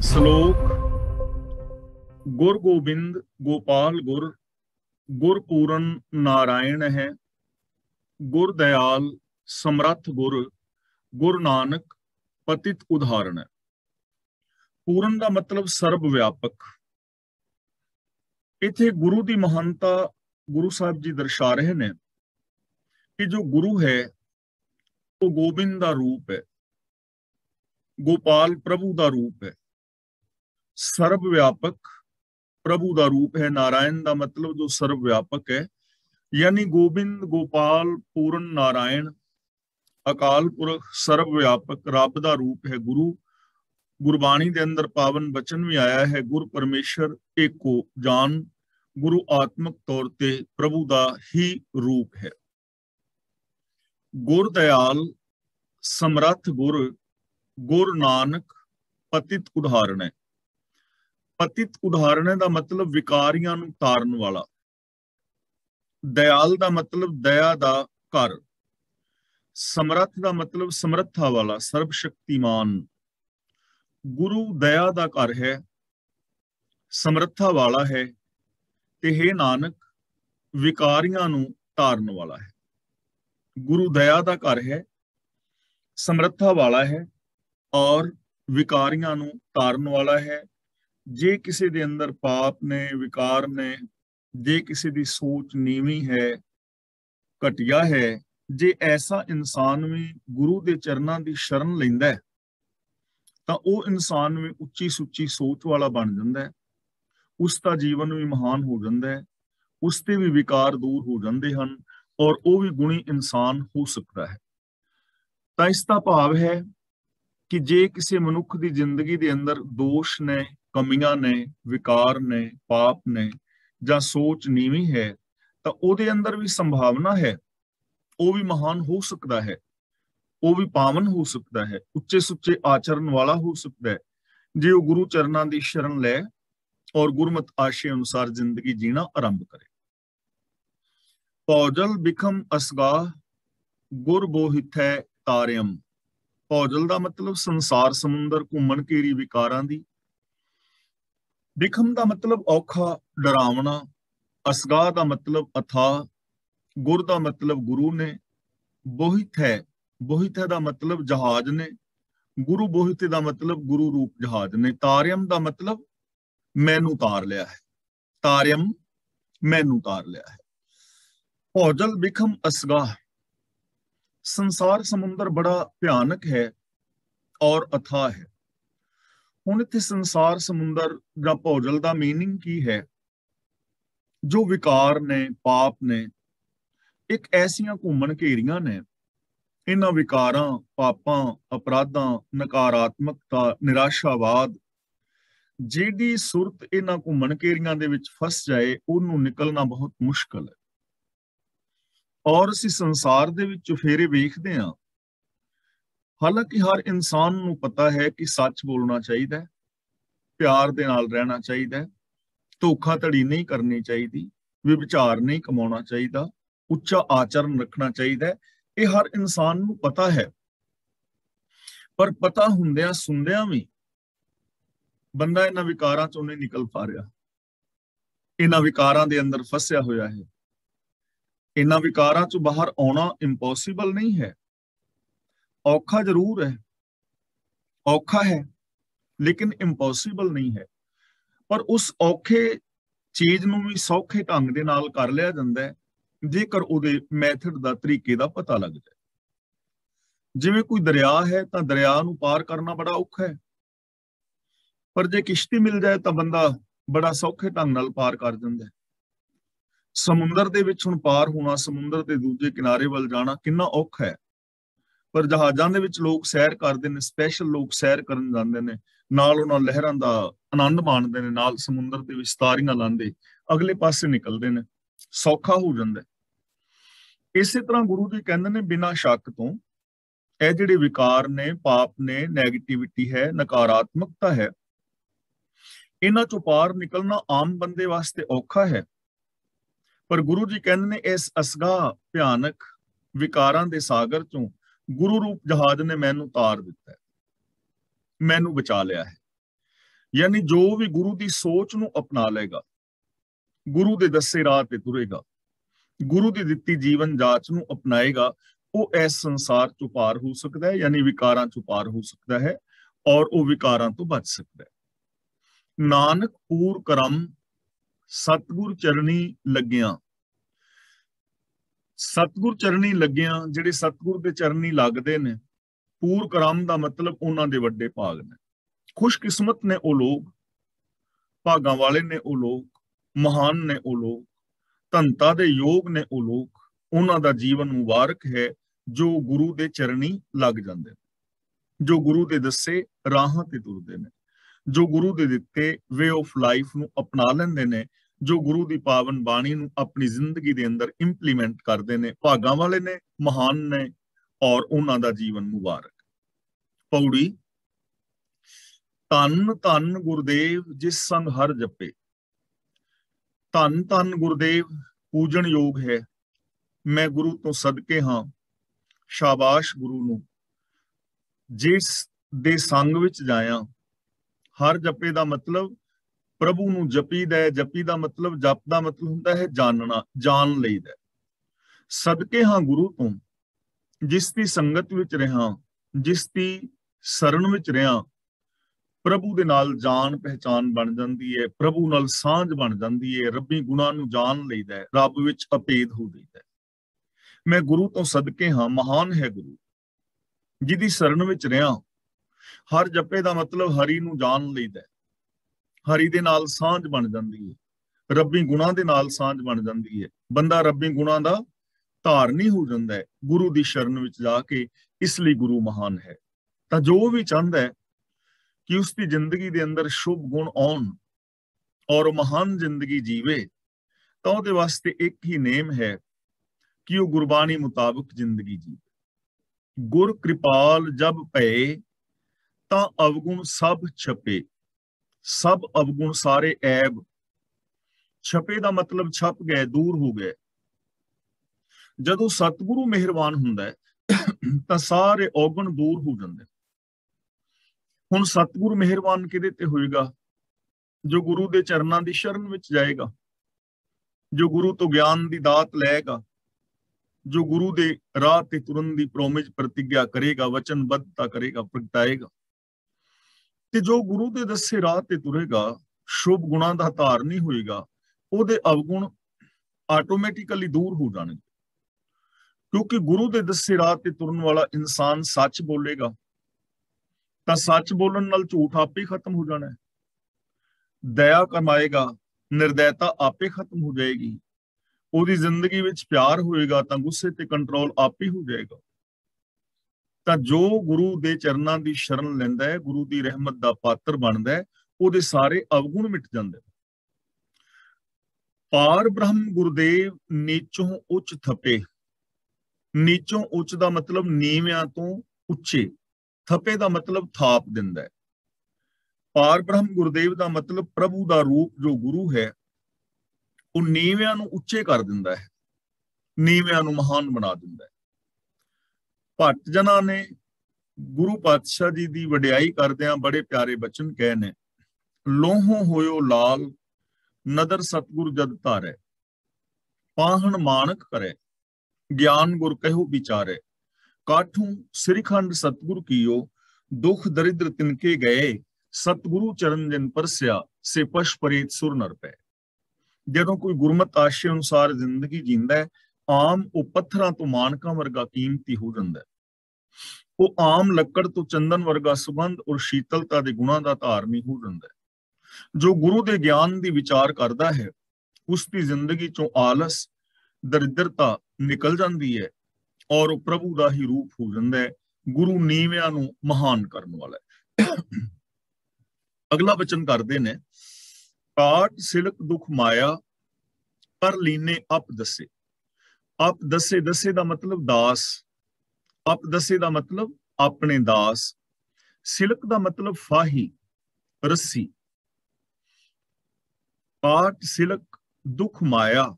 श्लोक। गुर गोबिंद गोपाल गुर, गुर पूर्ण नारायण है। गुर दयाल समरथ गुर, गुर नानक पतित उदाहरण है। पूर्ण का मतलब सर्व व्यापक। इथे गुरु की महानता गुरु साहब जी दर्शा रहे ने कि जो गुरु है वो गोबिंद का रूप है, गोपाल प्रभु का रूप है, सर्व व्यापक प्रभु का रूप है। नारायण का मतलब जो सर्व व्यापक है, यानी गोबिंद गोपाल पूर्ण नारायण अकाल पुरख सर्व व्यापक रब का रूप है गुरु। गुरबाणी के अंदर पावन वचन भी आया है, गुर परमेश्वर एको जान, गुरु आत्मक तौर ते प्रभु का ही रूप है। गुर दयाल समरथ गुर, गुर नानक पतित उदाहरण है। पतित उदाहरण का मतलब विकारियां नूं तारन वाला। दयाल का मतलब दया का घर। समरथ का मतलब समर्था वाला, सर्वशक्तिमान। गुरु दया का घर है, समर्था वाला है, ते हे नानक विकारियां नूं तारन वाला है। गुरु दया का घर है, समर्था वाला है और विकारियां नूं तारन वाला है। जे किसी दे अंदर पाप ने, विकार ने, जे किसी दी सोच नीवी है, घटिया है, जे ऐसा इंसान भी गुरु के चरणों की शरण लैंदा है तो वह इंसान भी उच्ची सुच्ची सोच वाला बन जाता है। उसका जीवन भी महान हो जाता है, उसके भी विकार दूर हो जाते हैं और वह भी गुणी इंसान हो सकता है। तो इसका भाव है कि जे किसी मनुख की जिंदगी के अंदर दोष ने, कमियां ने, विकार ने, पाप ने या सोच नीवी है तो ਉਹਦੇ अंदर भी संभावना है, वो भी महान हो सकता है, वो भी पावन हो सकता है, उच्चे सुच्चे आचरण वाला हो सकता है जे वो गुरु चरणों की शरण ले और गुरमत आशय अनुसार जिंदगी जीना आरंभ करे। पौजल बिखम असगाह गुर बोहिथै तारियम। पौजल का मतलब संसार समुंदर घूमन घेरी विकारां दी। बिखम का मतलब औखा डरावना। असगाह का मतलब अथाह। गुर का मतलब गुरु ने। बोहित है, बोहित है का मतलब जहाज ने। गुरु बोहित का मतलब गुरु रूप जहाज ने। तारियम का मतलब मैनू तार लिया है। तारियम मैनू तार लिया है। पौजल बिखम असगाह। संसार समुंदर बड़ा भयानक है और अथाह है। हुण इत्थे संसार समुंदर जां भौजल का मीनिंग की है? जो विकार ने, पाप ने, एक ऐसियां घूमन घेरियां ने, इन्हां विकारां, पापां, अपराधां, नकारात्मकता, निराशावाद, जिहड़ी सुरत इन्हां घूमन घेरियां दे विच फस जाए उहनूं निकलना बहुत मुश्किल है। और असीं संसार दे विच चुफेरे वेखदे हां। हालांकि हर इंसान नूं पता है कि सच बोलना चाहिए, प्यार दे नाल रहना चाहिए, धोखाधड़ी नहीं करनी चाहिए, विचार नहीं कमाना चाहिए, उच्चा आचरण रखना चाहिए। ये हर इंसान नूं पता है, पर पता हुंदियां सुनदियां भी बंदा इन्हां विकारां चों नहीं निकल पा रहा। इन्हां विकारां दे अंदर फसिया होया है। इन्हां विकारां चों बाहर आउणा इंपॉसिबल नहीं है। औखा जरूर है, औखा है, लेकिन इंपॉसिबल नहीं है। पर उस औखे चीज नूं भी सौखे ढंग दे नाल कर लिया जांदा है जेकर ਉਹਦੇ ਮੈਥਡ ਦਾ, ਤਰੀਕੇ ਦਾ ਪਤਾ ਲੱਗ ਜਾਏ। ਜਿਵੇਂ ਕੋਈ ਦਰਿਆ ਹੈ ਤਾਂ ਦਰਿਆ ਨੂੰ ਪਾਰ ਕਰਨਾ ਬੜਾ ਔਖਾ ਹੈ, ਪਰ ਜੇ ਕਿਸ਼ਤੀ ਮਿਲ ਜਾਏ ਤਾਂ ਬੰਦਾ ਬੜਾ ਸੌਖੇ ਢੰਗ ਨਾਲ ਪਾਰ ਕਰ ਜਾਂਦਾ ਹੈ। ਸਮੁੰਦਰ ਦੇ ਵਿੱਚ ਹੁਣ ਪਾਰ ਹੋਣਾ, ਸਮੁੰਦਰ ਦੇ ਦੂਜੇ ਕਿਨਾਰੇ ਵੱਲ ਜਾਣਾ ਕਿੰਨਾ ਔਖਾ ਹੈ। ਪਰ ਜਹਾਜ਼ਾਂ ਦੇ ਵਿੱਚ ਲੋਕ ਸੈਰ ਕਰਦੇ ਨੇ, ਸਪੈਸ਼ਲ ਲੋਕ ਸੈਰ ਕਰਨ ਜਾਂਦੇ ਨੇ, ਨਾਲ ਉਹਨਾਂ ਲਹਿਰਾਂ ਦਾ ਆਨੰਦ ਮਾਣਦੇ ਨੇ, ਨਾਲ ਸਮੁੰਦਰ ਦੇ ਵਿੱਚ ਤਾਰੀਆਂ ਲਾਉਂਦੇ ਅਗਲੇ ਪਾਸੇ ਨਿਕਲਦੇ ਨੇ, ਸੌਖਾ ਹੋ ਜਾਂਦਾ। ਇਸੇ ਤਰ੍ਹਾਂ ਗੁਰੂ ਜੀ ਕਹਿੰਦੇ ਨੇ ਬਿਨਾਂ ਸ਼ੱਕ ਤੋਂ ਇਹ ਜਿਹੜੇ ਵਿਕਾਰ ਨੇ, ਪਾਪ ਨੇ, ਨੈਗੇਟਿਵਿਟੀ ਹੈ, ਨਕਾਰਾਤਮਕਤਾ ਹੈ, ਇਹਨਾਂ ਚੋਂ ਪਾਰ ਨਿਕਲਣਾ ਆਮ ਬੰਦੇ ਵਾਸਤੇ ਔਖਾ ਹੈ। ਪਰ ਗੁਰੂ ਜੀ ਕਹਿੰਦੇ ਨੇ ਇਸ ਅਸਗਾ ਭਿਆਨਕ ਵਿਕਾਰਾਂ ਦੇ ਸਾਗਰ ਚੋਂ ਗੁਰੂ ਰੂਪ ਜਹਾਜ਼ ਨੇ ਮੈਨੂੰ ਤਾਰ ਦਿੱਤਾ ਹੈ, ਮੈਨੂੰ ਬਚਾ ਲਿਆ ਹੈ। यानी जो भी गुरु की सोच ਨੂੰ अपना लेगा, गुरु के दसे राह ते तुरेगा, गुरु की दित्ती जीवन जाच ਨੂੰ अपनाएगा, वो इस संसार चों पार हो सकता है, यानी विकारां चों पार हो सकता है और वो विकारां तो बच सकता है। नानक पूर करम सतगुर चरणी लगिया। सतगुर चरणी लगिया, ਜਿਹੜੇ सतगुर ਦੇ ਚਰਨੀ ਲੱਗਦੇ ਨੇ, ਪੂਰ ਕਰਮ ਦਾ ਮਤਲਬ ਉਹਨਾਂ ਦੇ ਵੱਡੇ ਭਾਗ ਨੇ। ਖੁਸ਼ਕਿਸਮਤ ਨੇ ਉਹ ਲੋਕ, ਭਾਗਾਂ ਵਾਲੇ ਨੇ ਉਹ ਲੋਕ, ਮਹਾਨ ਨੇ ਉਹ ਲੋਕ, ਧਨਤਾ ਦੇ ਯੋਗ ਨੇ ਉਹ ਲੋਕ, ਉਹਨਾਂ ਦਾ ਜੀਵਨ ਮੁਬਾਰਕ ਹੈ ਜੋ ਗੁਰੂ ਦੇ ਚਰਨੀ ਲੱਗ ਜਾਂਦੇ ਨੇ, ਜੋ ਗੁਰੂ ਦੇ ਦੱਸੇ ਰਾਹਾਂ ਤੇ ਤੁਰਦੇ ਨੇ, ਜੋ ਗੁਰੂ ਦੇ ਦਿੱਤੇ ਵੇ ਆਫ ਲਾਈਫ ਨੂੰ ਅਪਣਾ ਲੈਂਦੇ ਨੇ, ਜੋ ਗੁਰੂ ਦੀ ਪਾਵਨ ਬਾਣੀ ਨੂੰ ਆਪਣੀ ਜ਼ਿੰਦਗੀ ਦੇ ਅੰਦਰ ਇੰਪਲੀਮੈਂਟ ਕਰਦੇ ਨੇ, ਭਾਗਾਂ ਵਾਲੇ ਨੇ, ਮਹਾਨ ਨੇ ਔਰ ਉਹਨਾਂ ਦਾ ਜੀਵਨ ਮੁਬਾਰਕ। ਪੌੜੀ। ਧੰਨ ਧੰਨ ਗੁਰਦੇਵ ਜਿਸ ਸੰਗ ਹਰ ਜਪੇ। ਧੰਨ ਧੰਨ ਗੁਰਦੇਵ ਪੂਜਣ ਯੋਗ ਹੈ। ਮੈਂ ਗੁਰੂ ਤੋਂ ਸਦਕੇ ਹਾਂ, ਸ਼ਾਬਾਸ਼ ਗੁਰੂ ਨੂੰ ਜਿਸ ਦੇ ਸੰਗ ਵਿੱਚ ਜਾਇਆ। ਹਰ ਜਪੇ ਦਾ ਮਤਲਬ ਪ੍ਰਭੂ ਨੂੰ ਜਪੀਦਾ ਹੈ। ਜਪੀ ਦਾ ਮਤਲਬ, ਜਪ ਦਾ ਮਤਲਬ ਹੁੰਦਾ ਹੈ ਜਾਣਨਾ, ਜਾਣ ਲਈਦਾ। ਸਦਕੇ ਹਾਂ ਗੁਰੂ ਤੋਂ ਜਿਸ ਦੀ ਸੰਗਤ ਵਿੱਚ ਰਿਹਾ, ਜਿਸ ਦੀ ਸ਼ਰਨ ਵਿੱਚ ਰਿਹਾ, ਪ੍ਰਭੂ ਦੇ ਨਾਲ ਜਾਣ ਪਹਿਚਾਨ ਬਣ ਜਾਂਦੀ ਹੈ, ਪ੍ਰਭੂ ਨਾਲ ਸਾਂਝ ਬਣ ਜਾਂਦੀ ਹੈ, ਰੱਬੀ ਗੁਣਾਂ ਨੂੰ ਜਾਣ ਲਈਦਾ ਹੈ, ਰੱਬ ਵਿੱਚ ਅਭੇਦ ਹੋ ਜਾਂਦਾ ਹੈ। ਮੈਂ ਗੁਰੂ ਤੋਂ ਸਦਕੇ ਹਾਂ, ਮਹਾਨ ਹੈ ਗੁਰੂ ਜਿਹਦੀ ਸ਼ਰਨ ਵਿੱਚ ਰਿਹਾ। ਹਰ ਜਪੇ ਦਾ ਮਤਲਬ ਹਰੀ ਨੂੰ ਜਾਣ ਲਈਦਾ, ਹਰੀ ਦੇ ਨਾਲ ਸਾਂਝ ਬਣ ਜਾਂਦੀ ਹੈ, ਰੱਬੀ ਗੁਣਾਂ ਦੇ ਨਾਲ ਸਾਂਝ ਬਣ ਜਾਂਦੀ ਹੈ। ਬੰਦਾ ਰੱਬੀ ਗੁਣਾਂ ਦਾ ਧਾਰਨੀ ਹੋ ਜਾਂਦਾ ਹੈ ਗੁਰੂ ਦੀ ਸ਼ਰਨ ਵਿੱਚ ਜਾ ਕੇ, ਇਸ ਲਈ ਗੁਰੂ ਮਹਾਨ ਹੈ। ਤਾਂ ਜੋ ਵੀ ਚਾਹੁੰਦਾ ਹੈ ਕਿ ਉਸ ਦੀ ਜ਼ਿੰਦਗੀ ਦੇ ਅੰਦਰ ਸ਼ੁਭ ਗੁਣ ਆਉਣ ਔਰ ਮਹਾਨ ਜ਼ਿੰਦਗੀ ਜੀਵੇ, ਤਾਂ ਉਹਦੇ ਵਾਸਤੇ ਇੱਕ ਹੀ ਨੇਮ ਹੈ ਕਿ ਉਹ ਗੁਰਬਾਣੀ ਮੁਤਾਬਕ ਜ਼ਿੰਦਗੀ ਜੀਵੇ। ਗੁਰ ਕਿਰਪਾਲ ਜਬ ਭਏ ਤਾਂ ਅਵਗੁਣ ਸਭ ਛਪੇ। ਸਭ ਅਵਗੁਣ, ਸਾਰੇ ਐਬ। ਛਪੇ ਦਾ ਮਤਲਬ ਛਪ ਗਏ, ਦੂਰ ਹੋ ਗਏ। ਜਦੋਂ ਸਤਿਗੁਰੂ ਮਿਹਰਬਾਨ ਹੁੰਦਾ ਹੈ ਤਾਂ ਸਾਰੇ ਔਗਣ ਦੂਰ ਹੋ ਜਾਂਦੇ। ਹੁਣ ਸਤਿਗੁਰੂ ਮਿਹਰਬਾਨ ਕਿਹਦੇ ਤੇ ਹੋਏਗਾ? ਜੋ ਗੁਰੂ ਦੇ ਚਰਨਾਂ ਦੀ ਸ਼ਰਨ ਵਿੱਚ ਜਾਏਗਾ, ਜੋ ਗੁਰੂ ਤੋਂ ਗਿਆਨ ਦੀ ਦਾਤ ਲਏਗਾ, ਜੋ ਗੁਰੂ ਦੇ ਰਾਹ ਤੇ ਤੁਰਨ ਦੀ ਪ੍ਰੋਮਿਸ ਪ੍ਰਤਿਗਿਆ ਕਰੇਗਾ, ਵਚਨਬੱਧਤਾ ਕਰੇਗਾ, ਪ੍ਰਗਟਾਏਗਾ। ਤੇ ਜੋ ਗੁਰੂ ਦੇ ਦੱਸੇ ਰਾਹ ਤੇ ਤੁਰੇਗਾ, ਸ਼ੁਭ ਗੁਣਾਂ ਦਾ ਧਾਰਨੀ ਹੋਏਗਾ, ਉਹਦੇ ਅਵਗੁਣ ਆਟੋਮੈਟਿਕਲੀ ਦੂਰ ਹੋ ਜਾਣਗੇ। ਕਿਉਂਕਿ ਗੁਰੂ ਦੇ ਦੱਸੇ ਰਾਹ ਤੇ ਤੁਰਨ ਵਾਲਾ ਇਨਸਾਨ ਸੱਚ ਬੋਲੇਗਾ ਤਾਂ ਸੱਚ ਬੋਲਣ ਨਾਲ ਝੂਠ ਆਪੇ ਖਤਮ ਹੋ ਜਾਣਾ ਹੈ। ਦਇਆ ਕਮਾਏਗਾ, ਨਿਰਦੈਤਾ ਆਪੇ ਖਤਮ ਹੋ ਜਾਏਗੀ। ਉਹਦੀ ਜ਼ਿੰਦਗੀ ਵਿੱਚ ਪਿਆਰ ਹੋਏਗਾ ਤਾਂ ਗੁੱਸੇ ਤੇ ਕੰਟਰੋਲ ਆਪੇ ਹੋ ਜਾਏਗਾ। ਤਾਂ ਜੋ ਗੁਰੂ ਦੇ ਚਰਨਾਂ ਦੀ ਸ਼ਰਨ ਲੈਂਦਾ ਹੈ, ਗੁਰੂ ਦੀ ਰਹਿਮਤ ਦਾ ਪਾਤਰ ਬਣਦਾ ਹੈ, ਉਹਦੇ ਸਾਰੇ ਅਵਗੁਣ ਮਿਟ ਜਾਂਦੇ। ਪਾਰ ਬ੍ਰਹਮ ਗੁਰਦੇਵ ਨੀਚੋਂ ਉੱਚ ਥਪੇ। ਨੀਚੋਂ ਉੱਚ ਦਾ ਮਤਲਬ ਨੀਵਿਆਂ ਤੋਂ ਉੱਚੇ, ਥਪੇ ਦਾ ਮਤਲਬ ਥਾਪ ਦਿੰਦਾ ਹੈ। ਪਾਰ ਬ੍ਰਹਮ ਗੁਰਦੇਵ ਦਾ ਮਤਲਬ ਪ੍ਰਭੂ ਦਾ ਰੂਪ ਜੋ ਗੁਰੂ ਹੈ, ਉਹ ਨੀਵਿਆਂ ਨੂੰ ਉੱਚੇ ਕਰ ਦਿੰਦਾ ਹੈ, ਨੀਵਿਆਂ ਨੂੰ ਮਹਾਨ ਬਣਾ ਦਿੰਦਾ ਹੈ। ਭੱਟ ਜਨਾਂ ਨੇ ਗੁਰੂ ਪਾਤਸ਼ਾਹ ਜੀ ਦੀ ਵਡਿਆਈ ਕਰਦਿਆਂ ਬੜੇ ਪਿਆਰੇ ਬਚਨ ਕਹੇ ਨੇ। ਲੋਹੋਂ ਹੋਇਓ ਲਾਲ ਨਦਰ ਸਤਗੁਰ ਜਦ ਧਾਰੈ। ਪਾਹਣ ਮਾਨਕ ਕਰੇ ਗਿਆਨ ਗੁਰ ਕਹਿਓ ਵਿਚਾਰੇ। ਕਾਠੂ ਸ੍ਰੀਖੰਡ ਸਤਗੁਰ ਕੀਓ ਦੁਖ ਦਰਿਦਰ ਤਿਨਕੇ ਗਏ। ਸਤਗੁਰੂ ਚਰਨ ਜਿਨ ਪਰਸਿਆ ਸੇ ਪਸ਼ ਪਰੇਤ ਸੁਰ ਨਰ ਪੈ। ਜਦੋਂ ਕੋਈ ਗੁਰਮਤ ਆਸ਼ੇ ਅਨੁਸਾਰ ਜ਼ਿੰਦਗੀ ਜੀਂਦਾ ਹੈ, ਆਮ ਉਹ ਪੱਥਰਾਂ ਤੋਂ ਮਾਨਕਾਂ ਵਰਗਾ ਕੀਮਤੀ ਹੋ ਜਾਂਦਾ ਹੈ। ਉਹ ਆਮ ਲੱਕੜ ਤੋਂ ਚੰਦਨ ਵਰਗਾ ਸੁਗੰਧ ਔਰ ਸ਼ੀਤਲਤਾ ਦੇ ਗੁਣਾਂ ਦਾ ਧਾਰਨੀ ਹੋ ਜਾਂਦਾ ਹੈ। ਜੋ ਗੁਰੂ ਦੇ ਗਿਆਨ ਦੀ ਵਿਚਾਰ ਕਰਦਾ ਹੈ, ਉਸ ਦੀ ਜ਼ਿੰਦਗੀ ਚੋਂ ਆਲਸ, ਦਰਿਦਰਤਾ ਨਿਕਲ ਜਾਂਦੀ ਹੈ ਔਰ ਉਹ ਪ੍ਰਭੂ ਦਾ ਹੀ ਰੂਪ ਹੋ ਜਾਂਦਾ ਹੈ। ਗੁਰੂ ਨੀਵਿਆਂ ਨੂੰ ਮਹਾਨ ਕਰਨ ਵਾਲਾ ਹੈ। ਅਗਲਾ ਬਚਨ ਕਰਦੇ ਨੇ, ਕਾਟ ਸਿਲਕ ਦੁਖ ਮਾਇਆ ਪਰ ਲੀਨੇ ਅਪ ਦਸੇ। ਅਪ ਦਸੇ, ਦਸੇ ਦਾ ਮਤਲਬ ਦਾਸ, ਅਪ ਦਸੇ ਦਾ ਮਤਲਬ ਆਪਣੇ ਦਾਸ। ਸਿਲਕ ਦਾ ਮਤਲਬ ਫਾਹੀ, ਰੱਸੀ। ਕਾਟ ਸਿਲਕ ਦੁਖ ਮਾਇਆ,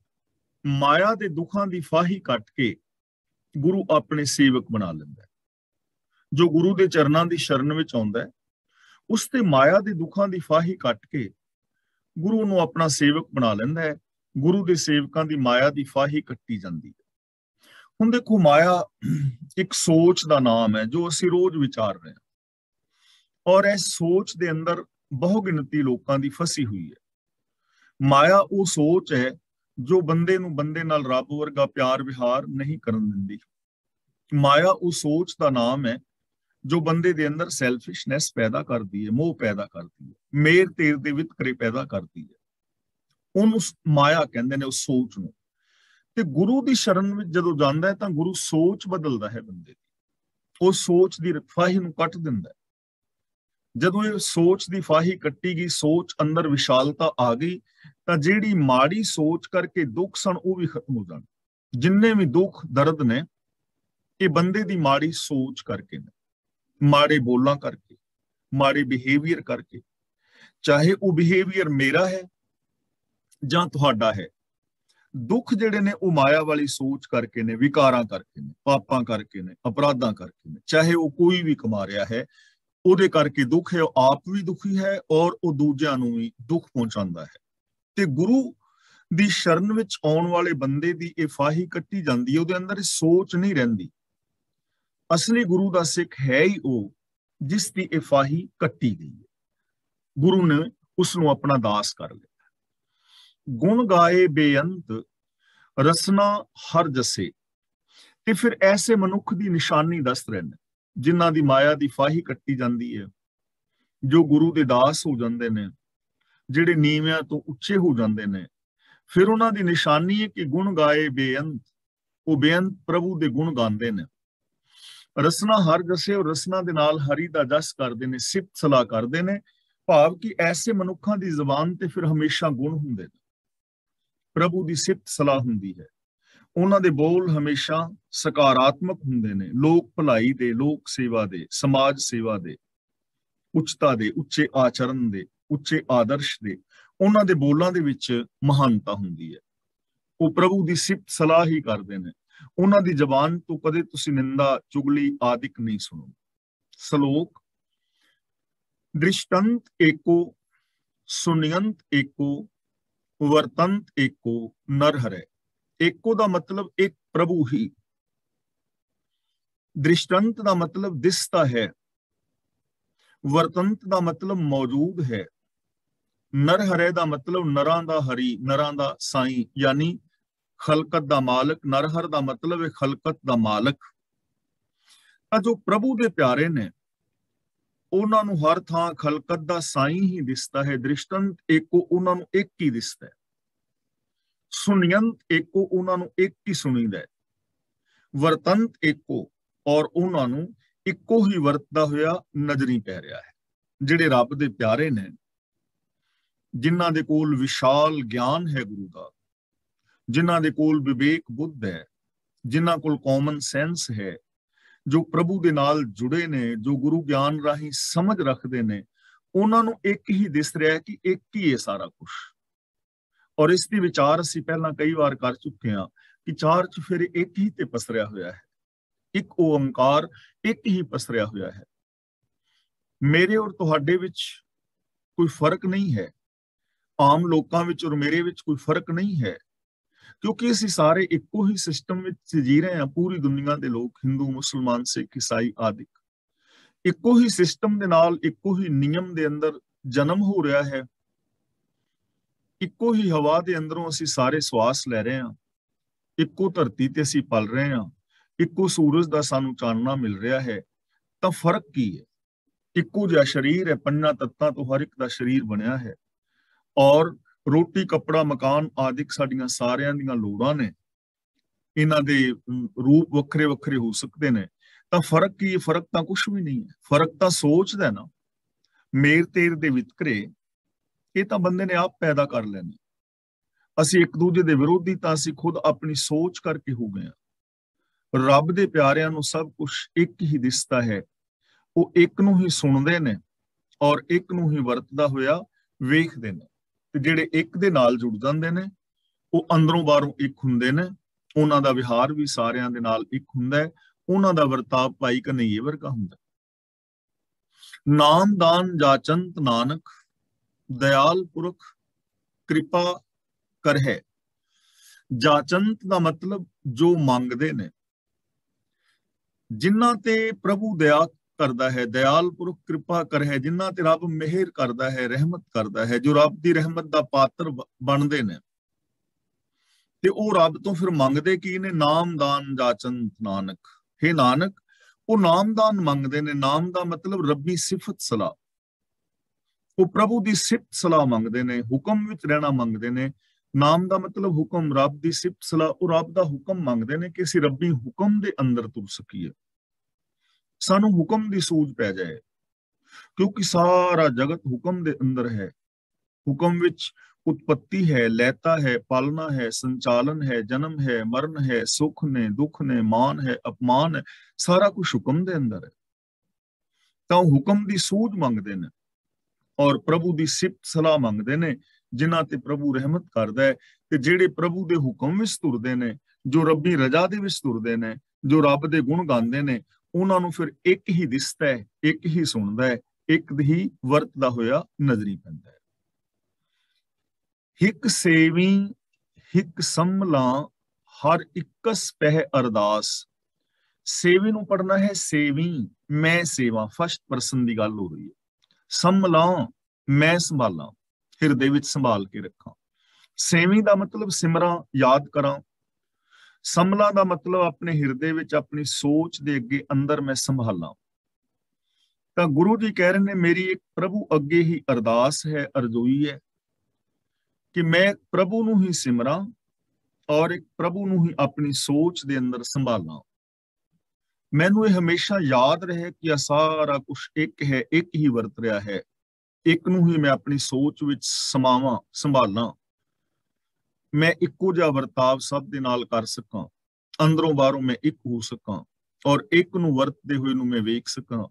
ਮਾਇਆ ਦੇ ਦੁੱਖਾਂ ਦੀ ਫਾਹੀ ਕੱਟ ਕੇ ਗੁਰੂ ਆਪਣੇ ਸੇਵਕ ਬਣਾ ਲੈਂਦਾ ਹੈ। ਜੋ ਗੁਰੂ ਦੇ ਚਰਨਾਂ ਦੀ ਸ਼ਰਨ ਵਿੱਚ ਆਉਂਦਾ ਹੈ, ਉਸ ਤੇ ਮਾਇਆ ਦੇ ਦੁੱਖਾਂ ਦੀ ਫਾਹੀ ਕੱਟ ਕੇ ਗੁਰੂ ਨੂੰ ਆਪਣਾ ਸੇਵਕ ਬਣਾ ਲੈਂਦਾ ਹੈ। ਗੁਰੂ ਦੇ ਸੇਵਕਾਂ ਦੀ ਮਾਇਆ ਦੀ ਫਾਹੀ ਕੱਟੀ ਜਾਂਦੀ ਹੈ। ਹੁਣ ਦੇਖੋ, ਮਾਇਆ ਇੱਕ ਸੋਚ ਦਾ ਨਾਮ ਹੈ ਜੋ ਅਸੀਂ ਰੋਜ਼ ਵਿਚਾਰ ਰਹੇ ਹਾਂ, ਔਰ ਇਸ ਸੋਚ ਦੇ ਅੰਦਰ ਬਹੁਗਿਣਤੀ ਲੋਕਾਂ ਦੀ ਫਸੀ ਹੋਈ ਹੈ। ਮਾਇਆ ਉਹ ਸੋਚ ਹੈ ਜੋ ਬੰਦੇ ਨੂੰ ਬੰਦੇ ਨਾਲ ਰੱਬ ਵਰਗਾ ਪਿਆਰ ਵਿਹਾਰ ਨਹੀਂ ਕਰਨ ਦਿੰਦੀ। ਮਾਇਆ ਉਹ ਸੋਚ ਦਾ ਨਾਮ ਹੈ ਜੋ ਬੰਦੇ ਦੇ ਅੰਦਰ ਸੈਲਫਿਸ਼ਨੈਸ ਪੈਦਾ ਕਰਦੀ ਹੈ, ਮੋਹ ਪੈਦਾ ਕਰਦੀ ਹੈ, ਮੇਰ ਤੇਰ ਦੇ ਵਿਤਕਰੇ ਪੈਦਾ ਕਰਦੀ ਹੈ। ਉਹਨੂੰ ਮਾਇਆ ਕਹਿੰਦੇ ਨੇ, ਉਸ ਸੋਚ ਨੂੰ। ਤੇ ਗੁਰੂ ਦੀ ਸ਼ਰਨ ਵਿੱਚ ਜਦੋਂ ਜਾਂਦਾ ਹੈ ਤਾਂ ਗੁਰੂ ਸੋਚ ਬਦਲਦਾ ਹੈ ਬੰਦੇ ਦੀ, ਉਹ ਸੋਚ ਦੀ ਫਾਹੀ ਨੂੰ ਕੱਟ ਦਿੰਦਾ ਹੈ। ਜਦੋਂ ਇਹ ਸੋਚ ਦੀ ਫਾਹੀ ਕੱਟੀ ਗਈ, ਸੋਚ ਅੰਦਰ ਵਿਸ਼ਾਲਤਾ ਆ ਗਈ, ਤਾਂ ਜਿਹੜੀ ਮਾੜੀ ਸੋਚ ਕਰਕੇ ਦੁੱਖ ਸਨ ਉਹ ਵੀ ਖਤਮ ਹੋ ਜਾਣ। ਜਿੰਨੇ ਵੀ ਦੁੱਖ ਦਰਦ ਨੇ, ਇਹ ਬੰਦੇ ਦੀ ਮਾੜੀ ਸੋਚ ਕਰਕੇ ਨੇ, ਮਾੜੇ ਬੋਲਾਂ ਕਰਕੇ, ਮਾੜੇ ਬਿਹੇਵੀਅਰ ਕਰਕੇ। ਚਾਹੇ ਉਹ ਬਿਹੇਵੀਅਰ ਮੇਰਾ ਹੈ ਜਾਂ ਤੁਹਾਡਾ ਹੈ। ਦੁੱਖ ਜਿਹੜੇ ਨੇ ਉਹ ਮਾਇਆ ਵਾਲੀ ਸੋਚ ਕਰਕੇ ਨੇ, ਵਿਕਾਰਾਂ ਕਰਕੇ ਨੇ, ਪਾਪਾਂ ਕਰਕੇ ਨੇ, ਅਪਰਾਧਾਂ ਕਰਕੇ ਨੇ। ਚਾਹੇ ਉਹ ਕੋਈ ਵੀ ਕਮਾ ਰਿਹਾ ਹੈ, ਉਹਦੇ ਕਰਕੇ ਦੁੱਖ ਹੈ, ਉਹ ਆਪ ਵੀ ਦੁਖੀ ਹੈ ਔਰ ਉਹ ਦੂਜਿਆਂ ਨੂੰ ਵੀ ਦੁੱਖ ਪਹੁੰਚਾਉਂਦਾ ਹੈ। ਤੇ ਗੁਰੂ ਦੀ ਸ਼ਰਨ ਵਿੱਚ ਆਉਣ ਵਾਲੇ ਬੰਦੇ ਦੀ ਇਹ ਫਾਹੀ ਕੱਟੀ ਜਾਂਦੀ ਹੈ, ਉਹਦੇ ਅੰਦਰ ਸੋਚ ਨਹੀਂ ਰਹਿੰਦੀ। ਅਸਲੀ ਗੁਰੂ ਦਾ ਸਿੱਖ ਹੈ ਹੀ ਉਹ ਜਿਸ ਦੀ ਇਹ ਫਾਹੀ ਕੱਟੀ ਗਈ ਹੈ। ਗੁਰੂ ਨੇ ਉਸ ਨੂੰ ਆਪਣਾ ਦਾਸ ਕਰ ਲਿਆ। ਗੁਣ ਗਾਏ ਬੇਅੰਤ ਰਸਨਾ ਹਰ ਜਸੇ। ਤੇ ਫਿਰ ਐਸੇ ਮਨੁੱਖ ਦੀ ਨਿਸ਼ਾਨੀ ਦੱਸ ਰਹੇ ਨੇ ਜਿਨ੍ਹਾਂ ਦੀ ਮਾਇਆ ਦੀ ਫਾਹੀ ਕੱਟੀ ਜਾਂਦੀ ਹੈ, ਜੋ ਗੁਰੂ ਦੇ ਦਾਸ ਹੋ ਜਾਂਦੇ ਨੇ, ਜਿਹੜੇ ਨੀਵਿਆਂ ਤੋਂ ਉੱਚੇ ਹੋ ਜਾਂਦੇ ਨੇ। ਫਿਰ ਉਹਨਾਂ ਦੀ ਨਿਸ਼ਾਨੀ ਹੈ ਕਿ ਗੁਣ ਗਾਏ ਬੇਅੰਤ, ਉਹ ਬੇਅੰਤ ਪ੍ਰਭੂ ਦੇ ਗੁਣ ਗਾਉਂਦੇ ਨੇ। ਰਸਨਾ ਹਰ ਜਸੇ, ਉਹ ਰਸਨਾ ਦੇ ਨਾਲ ਹਰੀ ਦਾ ਜਸ ਕਰਦੇ ਨੇ, ਸਿਫਤ ਸਲਾਹ ਕਰਦੇ ਨੇ। ਭਾਵ ਕਿ ਐਸੇ ਮਨੁੱਖਾਂ ਦੀ ਜ਼ੁਬਾਨ ਤੇ ਫਿਰ ਹਮੇਸ਼ਾ ਗੁਣ ਹੁੰਦੇ ਨੇ, ਪ੍ਰਭੂ ਦੀ ਸਿਫਤ ਸਲਾਹ ਹੁੰਦੀ ਹੈ। ਉਹਨਾਂ ਦੇ ਬੋਲ ਹਮੇਸ਼ਾ ਸਕਾਰਾਤਮਕ ਹੁੰਦੇ ਨੇ, ਲੋਕ ਭਲਾਈ ਦੇ, ਲੋਕ ਸੇਵਾ ਦੇ, ਸਮਾਜ ਸੇਵਾ ਦੇ, ਉੱਚਤਾ ਦੇ, ਉੱਚੇ ਆਚਰਨ ਦੇ, ਉੱਚੇ ਆਦਰਸ਼ ਦੇ। ਉਹਨਾਂ ਦੇ ਬੋਲਾਂ ਦੇ ਵਿੱਚ ਮਹਾਨਤਾ ਹੁੰਦੀ ਹੈ। ਉਹ ਪ੍ਰਭੂ ਦੀ ਸਿਫਤ ਸਲਾਹ ਹੀ ਕਰਦੇ ਨੇ। ਉਹਨਾਂ ਦੀ ਜ਼ਬਾਨ ਤੋਂ ਕਦੇ ਤੁਸੀਂ ਨਿੰਦਾ, ਚੁਗਲੀ ਆਦਿਕ ਨਹੀਂ ਸੁਣੋ। ਸ਼ਲੋਕ। ਦ੍ਰਿਸ਼ਟੰਤ ਏਕੋ, ਸੁਨਯੰਤ ਏਕੋ, ਵਰਤੰਤ ਏਕੋ, ਨਰ ਹਰੈ। ਏਕੋ ਦਾ ਮਤਲਬ ਇੱਕ ਪ੍ਰਭੂ ਹੀ। ਦ੍ਰਿਸ਼ਟੰਤ ਦਾ ਮਤਲਬ ਦਿਸਦਾ ਹੈ। ਵਰਤੰਤ ਦਾ ਮਤਲਬ ਮੌਜੂਦ ਹੈ। ਨਰ ਹਰੈ ਦਾ ਮਤਲਬ ਨਰਾਂ ਦਾ ਹਰੀ, ਨਰਾਂ ਦਾ ਸਾਈਂ, ਯਾਨੀ ਖਲਕਤ ਦਾ ਮਾਲਕ। ਨਰਹਰ ਦਾ ਮਤਲਬ ਹੈ ਖਲਕਤ ਦਾ ਮਾਲਕ। ਤਾਂ ਜੋ ਪ੍ਰਭੂ ਦੇ ਪਿਆਰੇ ਨੇ, ਉਹਨਾਂ ਨੂੰ ਹਰ ਥਾਂ ਖਲਕਤ ਦਾ ਸਾਈਂ ਹੀ ਦਿਸਦਾ ਹੈ। ਦ੍ਰਿਸ਼ਟੰਤ ਏਕੋ, ਉਹਨਾਂ ਨੂੰ ਇੱਕ ਹੀ ਦਿਸਦਾ ਹੈ। ਸੁਨਯੰਤ ਏਕੋ, ਉਹਨਾਂ ਨੂੰ ਇੱਕ ਹੀ ਸੁਣੀਦਾ ਹੈ। ਵਰਤੰਤ ਏਕੋ, ਔਰ ਉਹਨਾਂ ਨੂੰ ਇੱਕੋ ਹੀ ਵਰਤਦਾ ਹੋਇਆ ਨਜ਼ਰੀ ਪੈ ਰਿਹਾ ਹੈ। ਜਿਹੜੇ ਰੱਬ ਦੇ ਪਿਆਰੇ ਨੇ, ਜਿਨ੍ਹਾਂ ਦੇ ਕੋਲ ਵਿਸ਼ਾਲ ਗਿਆਨ ਹੈ ਗੁਰੂ ਦਾ, ਜਿਨ੍ਹਾਂ ਦੇ ਕੋਲ ਵਿਵੇਕ ਬੁੱਧ ਹੈ, ਜਿਨ੍ਹਾਂ ਕੋਲ ਕਾਮਨ ਸੈਂਸ ਹੈ, ਜੋ ਪ੍ਰਭੂ ਦੇ ਨਾਲ ਜੁੜੇ ਨੇ, ਜੋ ਗੁਰੂ ਗਿਆਨ ਰਾਹੀਂ ਸਮਝ ਰੱਖਦੇ ਨੇ, ਉਹਨਾਂ ਨੂੰ ਇੱਕ ਹੀ ਦਿਸ ਰਿਹਾ ਕਿ ਇੱਕ ਹੀ ਹੈ ਸਾਰਾ ਕੁਝ। ਔਰ ਇਸ ਦੀ ਵਿਚਾਰ ਅਸੀਂ ਪਹਿਲਾਂ ਕਈ ਵਾਰ ਕਰ ਚੁੱਕੇ ਹਾਂ ਕਿ ਚਾਰ ਚੁਫੇਰੇ ਇੱਕ ਹੀ ਤੇ ਪਸਰਿਆ ਹੋਇਆ ਹੈ। ਇੱਕ ਓੰਕਾਰ ਇੱਕ ਹੀ ਪਸਰਿਆ ਹੋਇਆ ਹੈ। ਮੇਰੇ ਔਰ ਤੁਹਾਡੇ ਵਿੱਚ ਕੋਈ ਫਰਕ ਨਹੀਂ ਹੈ। ਆਮ ਲੋਕਾਂ ਵਿੱਚ ਔਰ ਮੇਰੇ ਵਿੱਚ ਕੋਈ ਫਰਕ ਨਹੀਂ ਹੈ, ਕਿਉਂਕਿ ਅਸੀਂ ਸਾਰੇ ਇੱਕੋ ਹੀ ਸਿਸਟਮ ਵਿੱਚ ਜੀ ਰਹੇ ਹਾਂ। ਪੂਰੀ ਦੁਨੀਆ ਦੇ ਲੋਕ, ਹਿੰਦੂ, ਮੁਸਲਮਾਨ, ਸਿੱਖ, ਈਸਾਈ ਆਦਿ, ਇੱਕੋ ਹੀ ਸਿਸਟਮ ਦੇ ਨਾਲ, ਇੱਕੋ ਹੀ ਨਿਯਮ ਦੇ ਅੰਦਰ ਜਨਮ ਹੋ ਰਿਹਾ ਹੈ। ਇੱਕੋ ਹੀ ਹਵਾ ਦੇ ਅੰਦਰੋਂ ਅਸੀਂ ਸਾਰੇ ਸਵਾਸ ਲੈ ਰਹੇ ਹਾਂ। ਇੱਕੋ ਧਰਤੀ ਤੇ ਅਸੀਂ ਪਲ ਰਹੇ ਹਾਂ। ਇੱਕੋ ਸੂਰਜ ਦਾ ਸਾਨੂੰ ਚਾਨਣਾ ਮਿਲ ਰਿਹਾ ਹੈ। ਤਾਂ ਫਰਕ ਕੀ ਹੈ? ਇੱਕੋ ਜਿਹਾ ਸਰੀਰ ਹੈ, ਪੰਜਾਂ ਤੱਤਾਂ ਤੋਂ ਹਰ ਇੱਕ ਦਾ ਸਰੀਰ ਬਣਿਆ ਹੈ। ਔਰ ਰੋਟੀ, ਕੱਪੜਾ, ਮਕਾਨ ਆਦਿਕ ਸਾਡੀਆਂ ਸਾਰਿਆਂ ਦੀਆਂ ਲੋੜਾਂ ਨੇ। ਇਹਨਾਂ ਦੇ ਰੂਪ ਵੱਖਰੇ ਵੱਖਰੇ ਹੋ ਸਕਦੇ ਨੇ। ਤਾਂ ਫਰਕ ਕੀ ਹੈ? ਫਰਕ ਤਾਂ ਕੁਛ ਵੀ ਨਹੀਂ ਹੈ। ਫਰਕ ਤਾਂ ਸੋਚ ਦਾ ਨਾ। ਮੇਰ ਤੇਰ ਦੇ ਵਿਤਕਰੇ ਇਹ ਤਾਂ ਬੰਦੇ ਨੇ ਆਪ ਪੈਦਾ ਕਰ ਲੈਣੇ। ਅਸੀਂ ਇੱਕ ਦੂਜੇ ਦੇ ਵਿਰੋਧੀ ਤਾਂ ਅਸੀਂ ਖੁਦ ਆਪਣੀ ਸੋਚ ਕਰਕੇ ਹੋ ਗਏ ਹਾਂ। ਰੱਬ ਦੇ ਪਿਆਰਿਆਂ ਨੂੰ ਸਭ ਕੁਝ ਇੱਕ ਹੀ ਦਿਸਦਾ ਹੈ। ਉਹ ਇੱਕ ਨੂੰ ਹੀ ਸੁਣਦੇ ਨੇ ਔਰ ਇੱਕ ਨੂੰ ਹੀ ਵਰਤਦਾ ਹੋਇਆ ਵੇਖਦੇ ਨੇ। ਤੇ ਜਿਹੜੇ ਇੱਕ ਦੇ ਨਾਲ ਜੁੜ ਜਾਂਦੇ ਨੇ, ਉਹ ਅੰਦਰੋਂ ਬਾਹਰੋਂ ਇੱਕ ਹੁੰਦੇ ਨੇ। ਉਹਨਾਂ ਦਾ ਵਿਹਾਰ ਵੀ ਸਾਰਿਆਂ ਦੇ ਨਾਲ ਇੱਕ ਹੁੰਦਾ ਹੈ। ਉਹਨਾਂ ਦਾ ਵਰਤਾਵ ਭਾਈ ਕਨਈਏ ਵਰਗਾ ਹੁੰਦਾ। ਨਾਮ ਦਾਨ ਜਾਚੰਤ ਨਾਨਕ, ਦਇਆਲ ਪੁਰਖ ਕਿਰਪਾ ਕਰਹਿ। ਜਾਚੰਤ ਦਾ ਮਤਲਬ ਜੋ ਮੰਗਦੇ ਨੇ, ਜਿਨ੍ਹਾਂ ਤੇ ਪ੍ਰਭੂ ਦਇਆ ਕਰਦਾ ਹੈ। ਦਇਆਲ ਪੁਰਖ ਕਿਰਪਾ ਕਰਹਿ, ਜਿਨ੍ਹਾਂ ਤੇ ਰੱਬ ਮਿਹਰ ਕਰਦਾ ਹੈ, ਰਹਿਮਤ ਕਰਦਾ ਹੈ, ਜੋ ਰੱਬ ਦੀ ਰਹਿਮਤ ਦਾ ਪਾਤਰ ਬਣਦੇ ਨੇ, ਤੇ ਉਹ ਰੱਬ ਤੋਂ ਫਿਰ ਮੰਗਦੇ ਕੀ ਨੇ? ਨਾਮਦਾਨ ਜਾਚੰਤ ਨਾਨਕ। ਹੇ ਨਾਨਕ, ਉਹ ਨਾਮਦਾਨ ਮੰਗਦੇ ਨੇ। ਨਾਮ ਦਾ ਮਤਲਬ ਰੱਬੀ ਸਿਫਤ ਸਲਾਹ, ਉਹ ਪ੍ਰਭੂ ਦੀ ਸਿਫਤ ਸਲਾਹ ਮੰਗਦੇ ਨੇ, ਹੁਕਮ ਵਿੱਚ ਰਹਿਣਾ ਮੰਗਦੇ ਨੇ। ਨਾਮ ਦਾ ਮਤਲਬ ਹੁਕਮ, ਰੱਬ ਦੀ ਸਿਫਤ ਸਲਾਹ, ਉਹ ਰੱਬ ਦਾ ਹੁਕਮ ਮੰਗਦੇ ਨੇ ਕਿ ਅਸੀਂ ਰੱਬੀ ਹੁਕਮ ਦੇ ਅੰਦਰ ਤੁਰ ਸਕੀਏ, ਸਾਨੂੰ ਹੁਕਮ ਦੀ ਸੂਝ ਪੈ ਜਾਏ, ਕਿਉਂਕਿ ਸਾਰਾ ਜਗਤ ਹੁਕਮ ਦੇ ਅੰਦਰ ਹੈ। ਹੁਕਮ ਵਿੱਚ ਉਤਪत्ति ਹੈ, ਲਹਿਤਾ ਹੈ, ਪਾਲਣਾ ਹੈ, ਸੰਚਾਲਨ ਹੈ, ਜਨਮ ਹੈ, ਮਰਨ ਹੈ, ਸੁਖ ਨੇ, ਦੁੱਖ ਨੇ, ਮਾਨ ਹੈ, ਅਪਮਾਨ ਹੈ, ਸਾਰਾ ਕੁਝ ਹੁਕਮ ਦੇ ਅੰਦਰ ਹੈ। ਤਾਂ ਉਹ ਹੁਕਮ ਦੀ ਸੂਝ ਮੰਗਦੇ ਨੇ ਔਰ ਪ੍ਰਭੂ ਦੀ ਸਿਫਤ ਸਲਾਹ ਮੰਗਦੇ ਨੇ, ਜਿਨ੍ਹਾਂ ਤੇ ਪ੍ਰਭੂ ਰਹਿਮਤ ਕਰਦਾ ਹੈ। ਤੇ ਜਿਹੜੇ ਪ੍ਰਭੂ ਦੇ ਹੁਕਮ ਵਿੱਚ ਤੁਰਦੇ ਨੇ, ਜੋ ਰੱਬੀ ਰਜ਼ਾ ਦੇ ਵਿੱਚ ਤੁਰਦੇ ਨੇ, ਜੋ ਰੱਬ ਦੇ ਗੁਣ ਗਾਉਂਦੇ ਨੇ, ਉਹਨਾਂ ਨੂੰ ਫਿਰ ਇੱਕ ਹੀ ਦਿਸਦਾ ਹੈ, ਇੱਕ ਹੀ ਸੁਣਦਾ ਹੈ, ਇੱਕ ਹੀ ਵਰਤਦਾ ਹੋਇਆ ਨਜ਼ਰੀ ਪੈਂਦਾ ਹੈ। ਹਿਕ ਸੇਵੀ ਹਿਕ ਸੰਭਲਾਂ, ਹਰ ਇਕਸ ਪਹਿ ਅਰਦਾਸ। ਸੇਵੀ ਨੂੰ ਪੜਨਾ ਹੈ ਸੇਵੀ, ਮੈਂ ਸੇਵਾ, ਫਸਟ ਪਰਸਨ ਦੀ ਗੱਲ ਹੋ ਰਹੀ ਹੈ। ਸੰਭਲਾਂ, ਮੈਂ ਸੰਭਾਲਾਂ, ਹਿਰਦੇ ਵਿੱਚ ਸੰਭਾਲ ਕੇ ਰੱਖਾਂ। ਸੇਵੀ ਦਾ ਮਤਲਬ ਸਿਮਰਾਂ, ਯਾਦ ਕਰਾਂ। ਸੰਭਲਾਂ ਦਾ ਮਤਲਬ ਆਪਣੇ ਹਿਰਦੇ ਵਿੱਚ, ਆਪਣੀ ਸੋਚ ਦੇ ਅੱਗੇ ਅੰਦਰ ਮੈਂ ਸੰਭਾਲਾਂ। ਤਾਂ ਗੁਰੂ ਜੀ ਕਹਿ ਰਹੇ ਨੇ, ਮੇਰੀ ਇੱਕ ਪ੍ਰਭੂ ਅੱਗੇ ਹੀ ਅਰਦਾਸ ਹੈ, ਅਰਜ਼ੋਈ ਹੈ ਕਿ ਮੈਂ ਪ੍ਰਭੂ ਨੂੰ ਹੀ ਸਿਮਰਾਂ ਔਰ ਇੱਕ ਪ੍ਰਭੂ ਨੂੰ ਹੀ ਆਪਣੀ ਸੋਚ ਦੇ ਅੰਦਰ ਸੰਭਾਲਾਂ। ਮੈਨੂੰ ਇਹ ਹਮੇਸ਼ਾ ਯਾਦ ਰਹੇ ਕਿ ਇਹ ਸਾਰਾ ਕੁਝ ਇੱਕ ਹੈ, ਇੱਕ ਹੀ ਵਰਤ ਰਿਹਾ ਹੈ, ਇੱਕ ਨੂੰ ਹੀ ਮੈਂ ਆਪਣੀ ਸੋਚ ਵਿੱਚ ਸਮਾਵਾਂ, ਸੰਭਾਲਾਂ। ਮੈਂ ਇੱਕੋ ਜਿਹਾ ਵਰਤਾਵ ਸਭ ਦੇ ਨਾਲ ਕਰ ਸਕਾਂ, ਅੰਦਰੋਂ ਬਾਹਰੋਂ ਮੈਂ ਇੱਕ ਹੋ ਸਕਾਂ ਔਰ ਇੱਕ ਨੂੰ ਵਰਤਦੇ ਹੋਏ ਨੂੰ ਮੈਂ ਵੇਖ ਸਕਾਂ,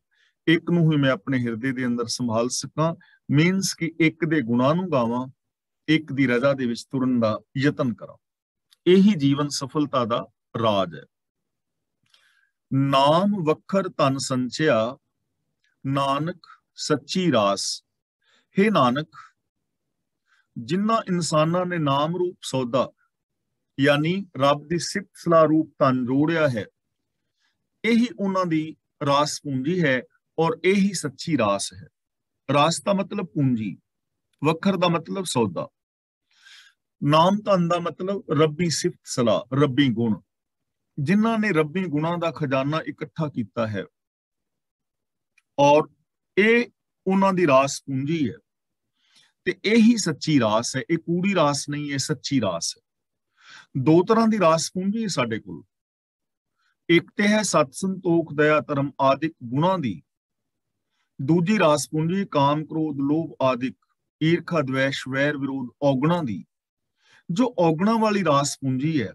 ਇੱਕ ਨੂੰ ਹੀ ਮੈਂ ਆਪਣੇ ਹਿਰਦੇ ਦੇ ਅੰਦਰ ਸੰਭਾਲ ਸਕਾਂ। ਮੀਨਸ ਕਿ ਇੱਕ ਦੇ ਗੁਣਾਂ ਨੂੰ ਗਾਵਾਂ, ਇੱਕ ਦੀ ਰਜ਼ਾ ਦੇ ਵਿੱਚ ਤੁਰਨ ਦਾ ਯਤਨ ਕਰਾਂ। ਇਹੀ ਜੀਵਨ ਸਫਲਤਾ ਦਾ ਰਾਜ ਹੈ। ਨਾਮ ਵਖਰ ਧਨ ਸੰਚਿਆ, ਨਾਨਕ ਸੱਚੀ ਰਾਸ। ਹੇ ਨਾਨਕ, ਜਿਨ੍ਹਾਂ ਇਨਸਾਨਾਂ ਨੇ ਨਾਮ ਰੂਪ ਸੌਦਾ ਯਾਨੀ ਰੱਬ ਦੀ ਸਿਫਤ ਸਲਾਹ ਰੂਪ ਧਨ ਜੋੜਿਆ ਹੈ, ਇਹੀ ਉਹਨਾਂ ਦੀ ਰਾਸ ਪੂੰਜੀ ਹੈ ਔਰ ਇਹੀ ਸੱਚੀ ਰਾਸ ਹੈ। ਰਾਸ ਦਾ ਮਤਲਬ ਪੂੰਜੀ, ਵਖਰ ਦਾ ਮਤਲਬ ਸੌਦਾ, ਨਾਮ ਧਨ ਦਾ ਮਤਲਬ ਰੱਬੀ ਸਿਫਤ ਸਲਾਹ, ਰੱਬੀ ਗੁਣ। ਜਿਨ੍ਹਾਂ ਨੇ ਰੱਬੀ ਗੁਣਾਂ ਦਾ ਖਜ਼ਾਨਾ ਇਕੱਠਾ ਕੀਤਾ ਹੈ ਔਰ ਇਹ ਉਹਨਾਂ ਦੀ ਰਾਸ ਪੂੰਜੀ ਹੈ, ਤੇ ਇਹੀ ਸੱਚੀ ਰਾਸ ਹੈ। ਇਹ ਕੂੜੀ ਰਾਸ ਨਹੀਂ ਹੈ, ਸੱਚੀ ਰਾਸ ਹੈ। ਦੋ ਤਰ੍ਹਾਂ ਦੀ ਰਾਸ ਪੂੰਜੀ ਹੈ ਸਾਡੇ ਕੋਲ। ਇੱਕ ਤੇ ਹੈ ਸਤ ਸੰਤੋਖ ਦਇਆ ਧਰਮ ਆਦਿਕ ਗੁਣਾਂ ਦੀ, ਦੂਜੀ ਰਾਸ ਪੂੰਜੀ ਕਾਮ ਕ੍ਰੋਧ ਲੋਭ ਆਦਿਕ ਈਰਖਾ ਦਵੇਸ਼ ਵੈਰ ਵਿਰੋਧ ਔਗਣਾਂ ਦੀ। ਜੋ ਔਗਣਾਂ ਵਾਲੀ ਰਾਸ ਪੂੰਜੀ ਹੈ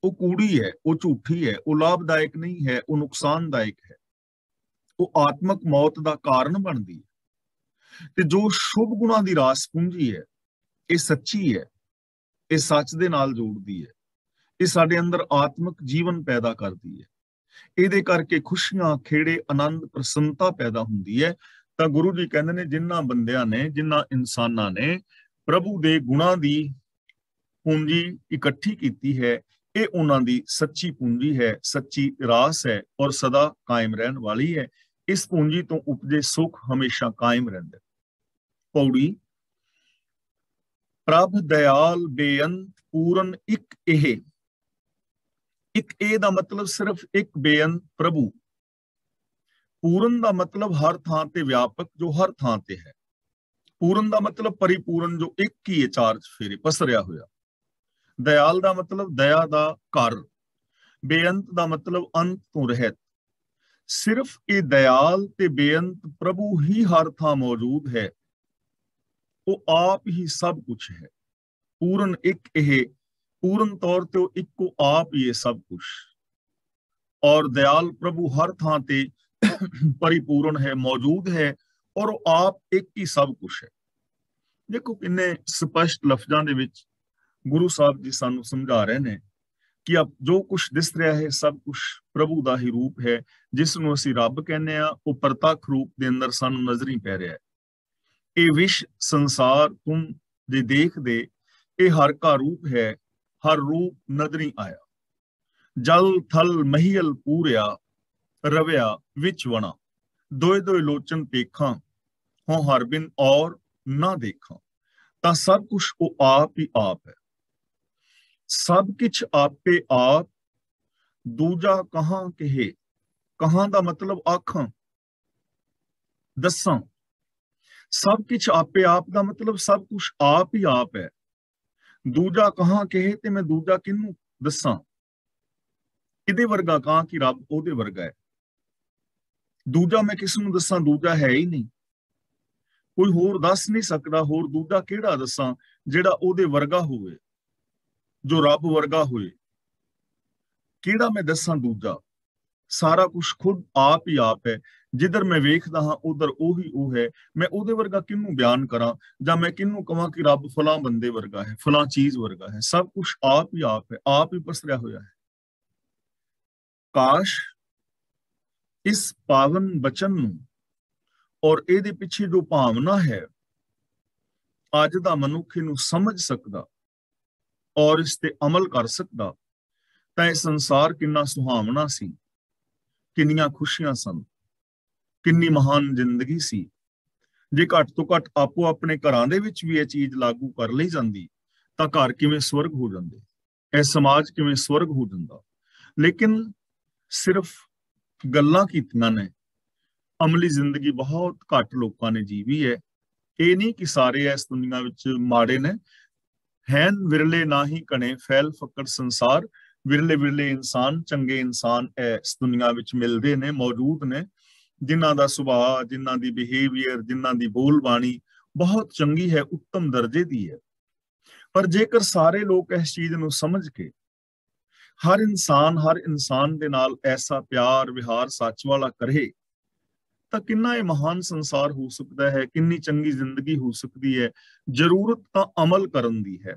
ਉਹ ਕੂੜੀ ਹੈ, ਉਹ ਝੂਠੀ ਹੈ, ਉਹ ਲਾਭਦਾਇਕ ਨਹੀਂ ਹੈ, ਉਹ ਨੁਕਸਾਨਦਾਇਕ ਹੈ, ਉਹ ਆਤਮਕ ਮੌਤ ਦਾ ਕਾਰਨ ਬਣਦੀ ਹੈ। ਤੇ ਜੋ ਸ਼ੁਭ ਗੁਣਾਂ ਦੀ ਰਾਸ ਪੂੰਜੀ ਹੈ, ਇਹ ਸੱਚੀ ਹੈ, ਇਹ ਸੱਚ ਦੇ ਨਾਲ ਜੋੜਦੀ ਹੈ, ਇਹ ਸਾਡੇ ਅੰਦਰ ਆਤਮਕ ਜੀਵਨ ਪੈਦਾ ਕਰਦੀ ਹੈ। ਇਹਦੇ ਕਰਕੇ ਖੁਸ਼ੀਆਂ, ਖੇੜੇ, ਆਨੰਦ, ਪ੍ਰਸੰਨਤਾ ਪੈਦਾ ਹੁੰਦੀ ਹੈ। ਤਾਂ ਗੁਰੂ ਜੀ ਕਹਿੰਦੇ ਨੇ, ਜਿਨ੍ਹਾਂ ਬੰਦਿਆਂ ਨੇ, ਜਿਨ੍ਹਾਂ ਇਨਸਾਨਾਂ ਨੇ ਪ੍ਰਭੂ ਦੇ ਗੁਣਾਂ ਦੀ ਪੂੰਜੀ ਇਕੱਠੀ ਕੀਤੀ ਹੈ, ਇਹ ਉਹਨਾਂ ਦੀ ਸੱਚੀ ਪੂੰਜੀ ਹੈ, ਸੱਚੀ ਰਾਸ ਹੈ ਔਰ ਸਦਾ ਕਾਇਮ ਰਹਿਣ ਵਾਲੀ ਹੈ। ਇਸ ਪੂੰਜੀ ਤੋਂ ਉਪਜੇ ਸੁਖ ਹਮੇਸ਼ਾ ਕਾਇਮ ਰਹਿੰਦਾ। ਪੌੜੀ। ਪ੍ਰਭ ਦਇਆਲ ਬੇਅੰਤ ਪੂਰਨ ਇੱਕ ਇਹ। ਇੱਕ ਇਹ ਦਾ ਮਤਲਬ ਸਿਰਫ ਇੱਕ ਬੇਅੰਤ ਪ੍ਰਭੂ। ਪੂਰਨ ਦਾ ਮਤਲਬ ਹਰ ਥਾਂ ਤੇ ਵਿਆਪਕ, ਜੋ ਹਰ ਥਾਂ ਤੇ ਹੈ। ਪੂਰਨ ਦਾ ਮਤਲਬ ਪਰਿਪੂਰਨ, ਜੋ ਇੱਕ ਹੀ ਹੈ, ਚਾਰ ਚਫੇਰੇ ਪਸਰਿਆ ਹੋਇਆ। ਦਇਆਲ ਦਾ ਮਤਲਬ ਦਇਆ ਦਾ ਘਰ। ਬੇਅੰਤ ਦਾ ਮਤਲਬ ਅੰਤ ਤੋਂ ਰਹਿਤ। ਸਿਰਫ ਇਹ ਦਇਆਲ ਤੇ ਬੇਅੰਤ ਪ੍ਰਭੂ ਹੀ ਹਰ ਥਾਂ ਮੌਜੂਦ ਹੈ। ਉਹ ਆਪ ਹੀ ਸਭ ਕੁਝ ਹੈ। ਪੂਰਨ ਇੱਕ ਇਹ, ਪੂਰਨ ਤੌਰ ਤੇ ਉਹ ਇੱਕੋ ਆਪ ਹੀ ਹੈ ਸਭ ਕੁਝ। ਔਰ ਦਇਆਲ ਪ੍ਰਭੂ ਹਰ ਥਾਂ ਤੇ ਪਰਿਪੂਰਨ ਹੈ, ਮੌਜੂਦ ਹੈ ਔਰ ਉਹ ਆਪ ਇੱਕ ਹੀ ਸਭ ਕੁਝ ਹੈ। ਦੇਖੋ ਕਿੰਨੇ ਸਪਸ਼ਟ ਲਫ਼ਜ਼ਾਂ ਦੇ ਵਿੱਚ ਗੁਰੂ ਸਾਹਿਬ ਜੀ ਸਾਨੂੰ ਸਮਝਾ ਰਹੇ ਨੇ ਕਿ अब जो कुछ दिस रहा है सब कुछ प्रभु ਦਾ ਹੀ ਰੂਪ ਹੈ, ਜਿਸ ਨੂੰ ਅਸੀਂ ਰੱਬ ਕਹਿੰਦੇ ਆ। ਉਹ ਪ੍ਰਤੱਖ ਰੂਪ ਦੇ ਅੰਦਰ ਸਾਨੂੰ ਨਜ਼ਰੀ ਪੈ ਰਿਹਾ ਹੈ। ਇਹ ਵਿਸ਼ ਸੰਸਾਰ ਤੁਮ ਦੇ ਦੇਖਦੇ, ਇਹ ਹਰ ਕਾ ਰੂਪ ਹੈ, ਹਰ ਰੂਪ ਨਜ਼ਰੀ ਆਇਆ। ਜਲ ਥਲ ਮਹੀਲ ਪੂਰਿਆ, ਰਵਿਆ ਵਿੱਚ ਵਣਾ, ਦੋਏ ਦੋਏ ਲੋਚਨ ਦੇਖਾਂ, ਹੋਂ ਹਰ ਬਿਨ ਔਰ ਨਾ ਦੇਖਾਂ। ਤਾਂ ਸਭ ਕੁਛ ਉਹ ਆਪ ਹੀ ਆਪ ਹੈ। ਸਭ ਕੁਛ ਆਪੇ ਆਪ, ਦੂਜਾ ਕਹਾਂ ਕਹੇ। ਕਹਾਂ ਦਾ ਮਤਲਬ ਆਖਾਂ, ਦੱਸਾਂ। ਸਭ ਕੁਛ ਆਪੇ ਆਪ ਦਾ ਮਤਲਬ ਸਭ ਕੁਛ ਆਪ ਹੀ ਆਪ ਹੈ। ਦੂਜਾ ਕਹਾਂ ਕਹੇ, ਤੇ ਮੈਂ ਦੂਜਾ ਕਿਹਨੂੰ ਦੱਸਾਂ? ਇਹਦੇ ਵਰਗਾ ਕਹਾਂ ਕਿ ਰੱਬ ਉਹਦੇ ਵਰਗਾ ਹੈ। ਦੂਜਾ ਮੈਂ ਕਿਸ ਨੂੰ ਦੱਸਾਂ? ਦੂਜਾ ਹੈ ਹੀ ਨਹੀਂ, ਕੋਈ ਹੋਰ ਦੱਸ ਨਹੀਂ ਸਕਦਾ। ਹੋਰ ਦੂਜਾ ਕਿਹੜਾ ਦੱਸਾਂ ਜਿਹੜਾ ਉਹਦੇ ਵਰਗਾ ਹੋਵੇ, ਜੋ ਰੱਬ ਵਰਗਾ ਹੋਏ? ਕਿਹੜਾ ਮੈਂ ਦੱਸਾਂ ਦੂਜਾ? ਸਾਰਾ ਕੁਝ ਖੁਦ ਆਪ ਹੀ ਆਪ ਹੈ। ਜਿੱਧਰ ਮੈਂ ਵੇਖਦਾ ਹਾਂ ਉਧਰ ਉਹੀ ਉਹ ਹੈ। ਮੈਂ ਉਹਦੇ ਵਰਗਾ ਕਿਹਨੂੰ ਬਿਆਨ ਕਰਾਂ, ਜਾਂ ਮੈਂ ਕਿਹਨੂੰ ਕਹਾਂ ਕਿ ਰੱਬ ਫਲਾਂ ਬੰਦੇ ਵਰਗਾ ਹੈ, ਫਲਾਂ ਚੀਜ਼ ਵਰਗਾ ਹੈ? ਸਭ ਕੁਝ ਆਪ ਹੀ ਆਪ ਹੈ, ਆਪ ਹੀ ਪਸਰਿਆ ਹੋਇਆ ਹੈ। ਕਾਸ਼ ਇਸ ਪਾਵਨ ਬਚਨ ਨੂੰ ਔਰ ਇਹਦੇ ਪਿੱਛੇ ਜੋ ਭਾਵਨਾ ਹੈ, ਅੱਜ ਦਾ ਮਨੁੱਖ ਇਹਨੂੰ ਸਮਝ ਸਕਦਾ ਔਰ ਇਸ ਤੇ ਅਮਲ ਕਰ ਸਕਦਾ, ਤਾਂ ਇਹ ਸੰਸਾਰ ਕਿੰਨਾ ਸੁਹਾਵਣਾ ਸੀ, ਕਿੰਨੀਆਂ ਖੁਸ਼ੀਆਂ ਸਨ, ਕਿੰਨੀ ਮਹਾਨ ਜ਼ਿੰਦਗੀ ਸੀ। ਜੇ ਘੱਟ ਤੋਂ ਘੱਟ ਆਪੋ ਆਪਣੇ ਘਰਾਂ ਦੇ ਵਿੱਚ ਵੀ ਇਹ ਚੀਜ਼ ਲਾਗੂ ਕਰ ਲਈ ਜਾਂਦੀ, ਤਾਂ ਘਰ ਕਿਵੇਂ ਸਵਰਗ ਹੋ ਜਾਂਦੇ, ਇਹ ਸਮਾਜ ਕਿਵੇਂ ਸਵਰਗ ਹੋ ਜਾਂਦਾ। ਲੇਕਿਨ ਸਿਰਫ ਗੱਲਾਂ ਕੀਤੀਆਂ ਨੇ, ਅਮਲੀ ਜ਼ਿੰਦਗੀ ਬਹੁਤ ਘੱਟ ਲੋਕਾਂ ਨੇ ਜੀਵੀ ਹੈ। ਇਹ ਨਹੀਂ ਕਿ ਸਾਰੇ ਇਸ ਦੁਨੀਆ ਵਿੱਚ ਮਾੜੇ ਨੇ, ਹੈਨ ਵਿਰਲੇ ਨਾ ਹੀ ਕਣੇ ਫੈਲ ਫਕਰ ਸੰਸਾਰ। ਵਿਰਲੇ ਵਿਰਲੇ ਇਨਸਾਨ, ਚੰਗੇ ਇਨਸਾਨ ਇਸ ਦੁਨੀਆ ਵਿੱਚ ਮਿਲਦੇ ਨੇ, ਮੌਜੂਦ ਨੇ, ਜਿਨ੍ਹਾਂ ਦਾ ਸੁਭਾਅ, ਜਿਨ੍ਹਾਂ ਦੀ ਬਿਹੇਵੀਅਰ, ਜਿਨ੍ਹਾਂ ਦੀ ਬੋਲ ਬਾਣੀ ਬਹੁਤ ਚੰਗੀ ਹੈ, ਉੱਤਮ ਦਰਜੇ ਦੀ ਹੈ। ਪਰ ਜੇਕਰ ਸਾਰੇ ਲੋਕ ਇਸ ਚੀਜ਼ ਨੂੰ ਸਮਝ ਕੇ ਹਰ ਇਨਸਾਨ ਦੇ ਨਾਲ ਐਸਾ ਪਿਆਰ ਵਿਹਾਰ ਸੱਚ ਵਾਲਾ ਕਰੇ, ਤਾਂ ਕਿੰਨਾ ਇਹ ਮਹਾਨ ਸੰਸਾਰ ਹੋ ਸਕਦਾ ਹੈ, ਕਿੰਨੀ ਚੰਗੀ ਜ਼ਿੰਦਗੀ ਹੋ ਸਕਦੀ ਹੈ। ਜ਼ਰੂਰਤ ਤਾਂ ਅਮਲ ਕਰਨ ਦੀ ਹੈ।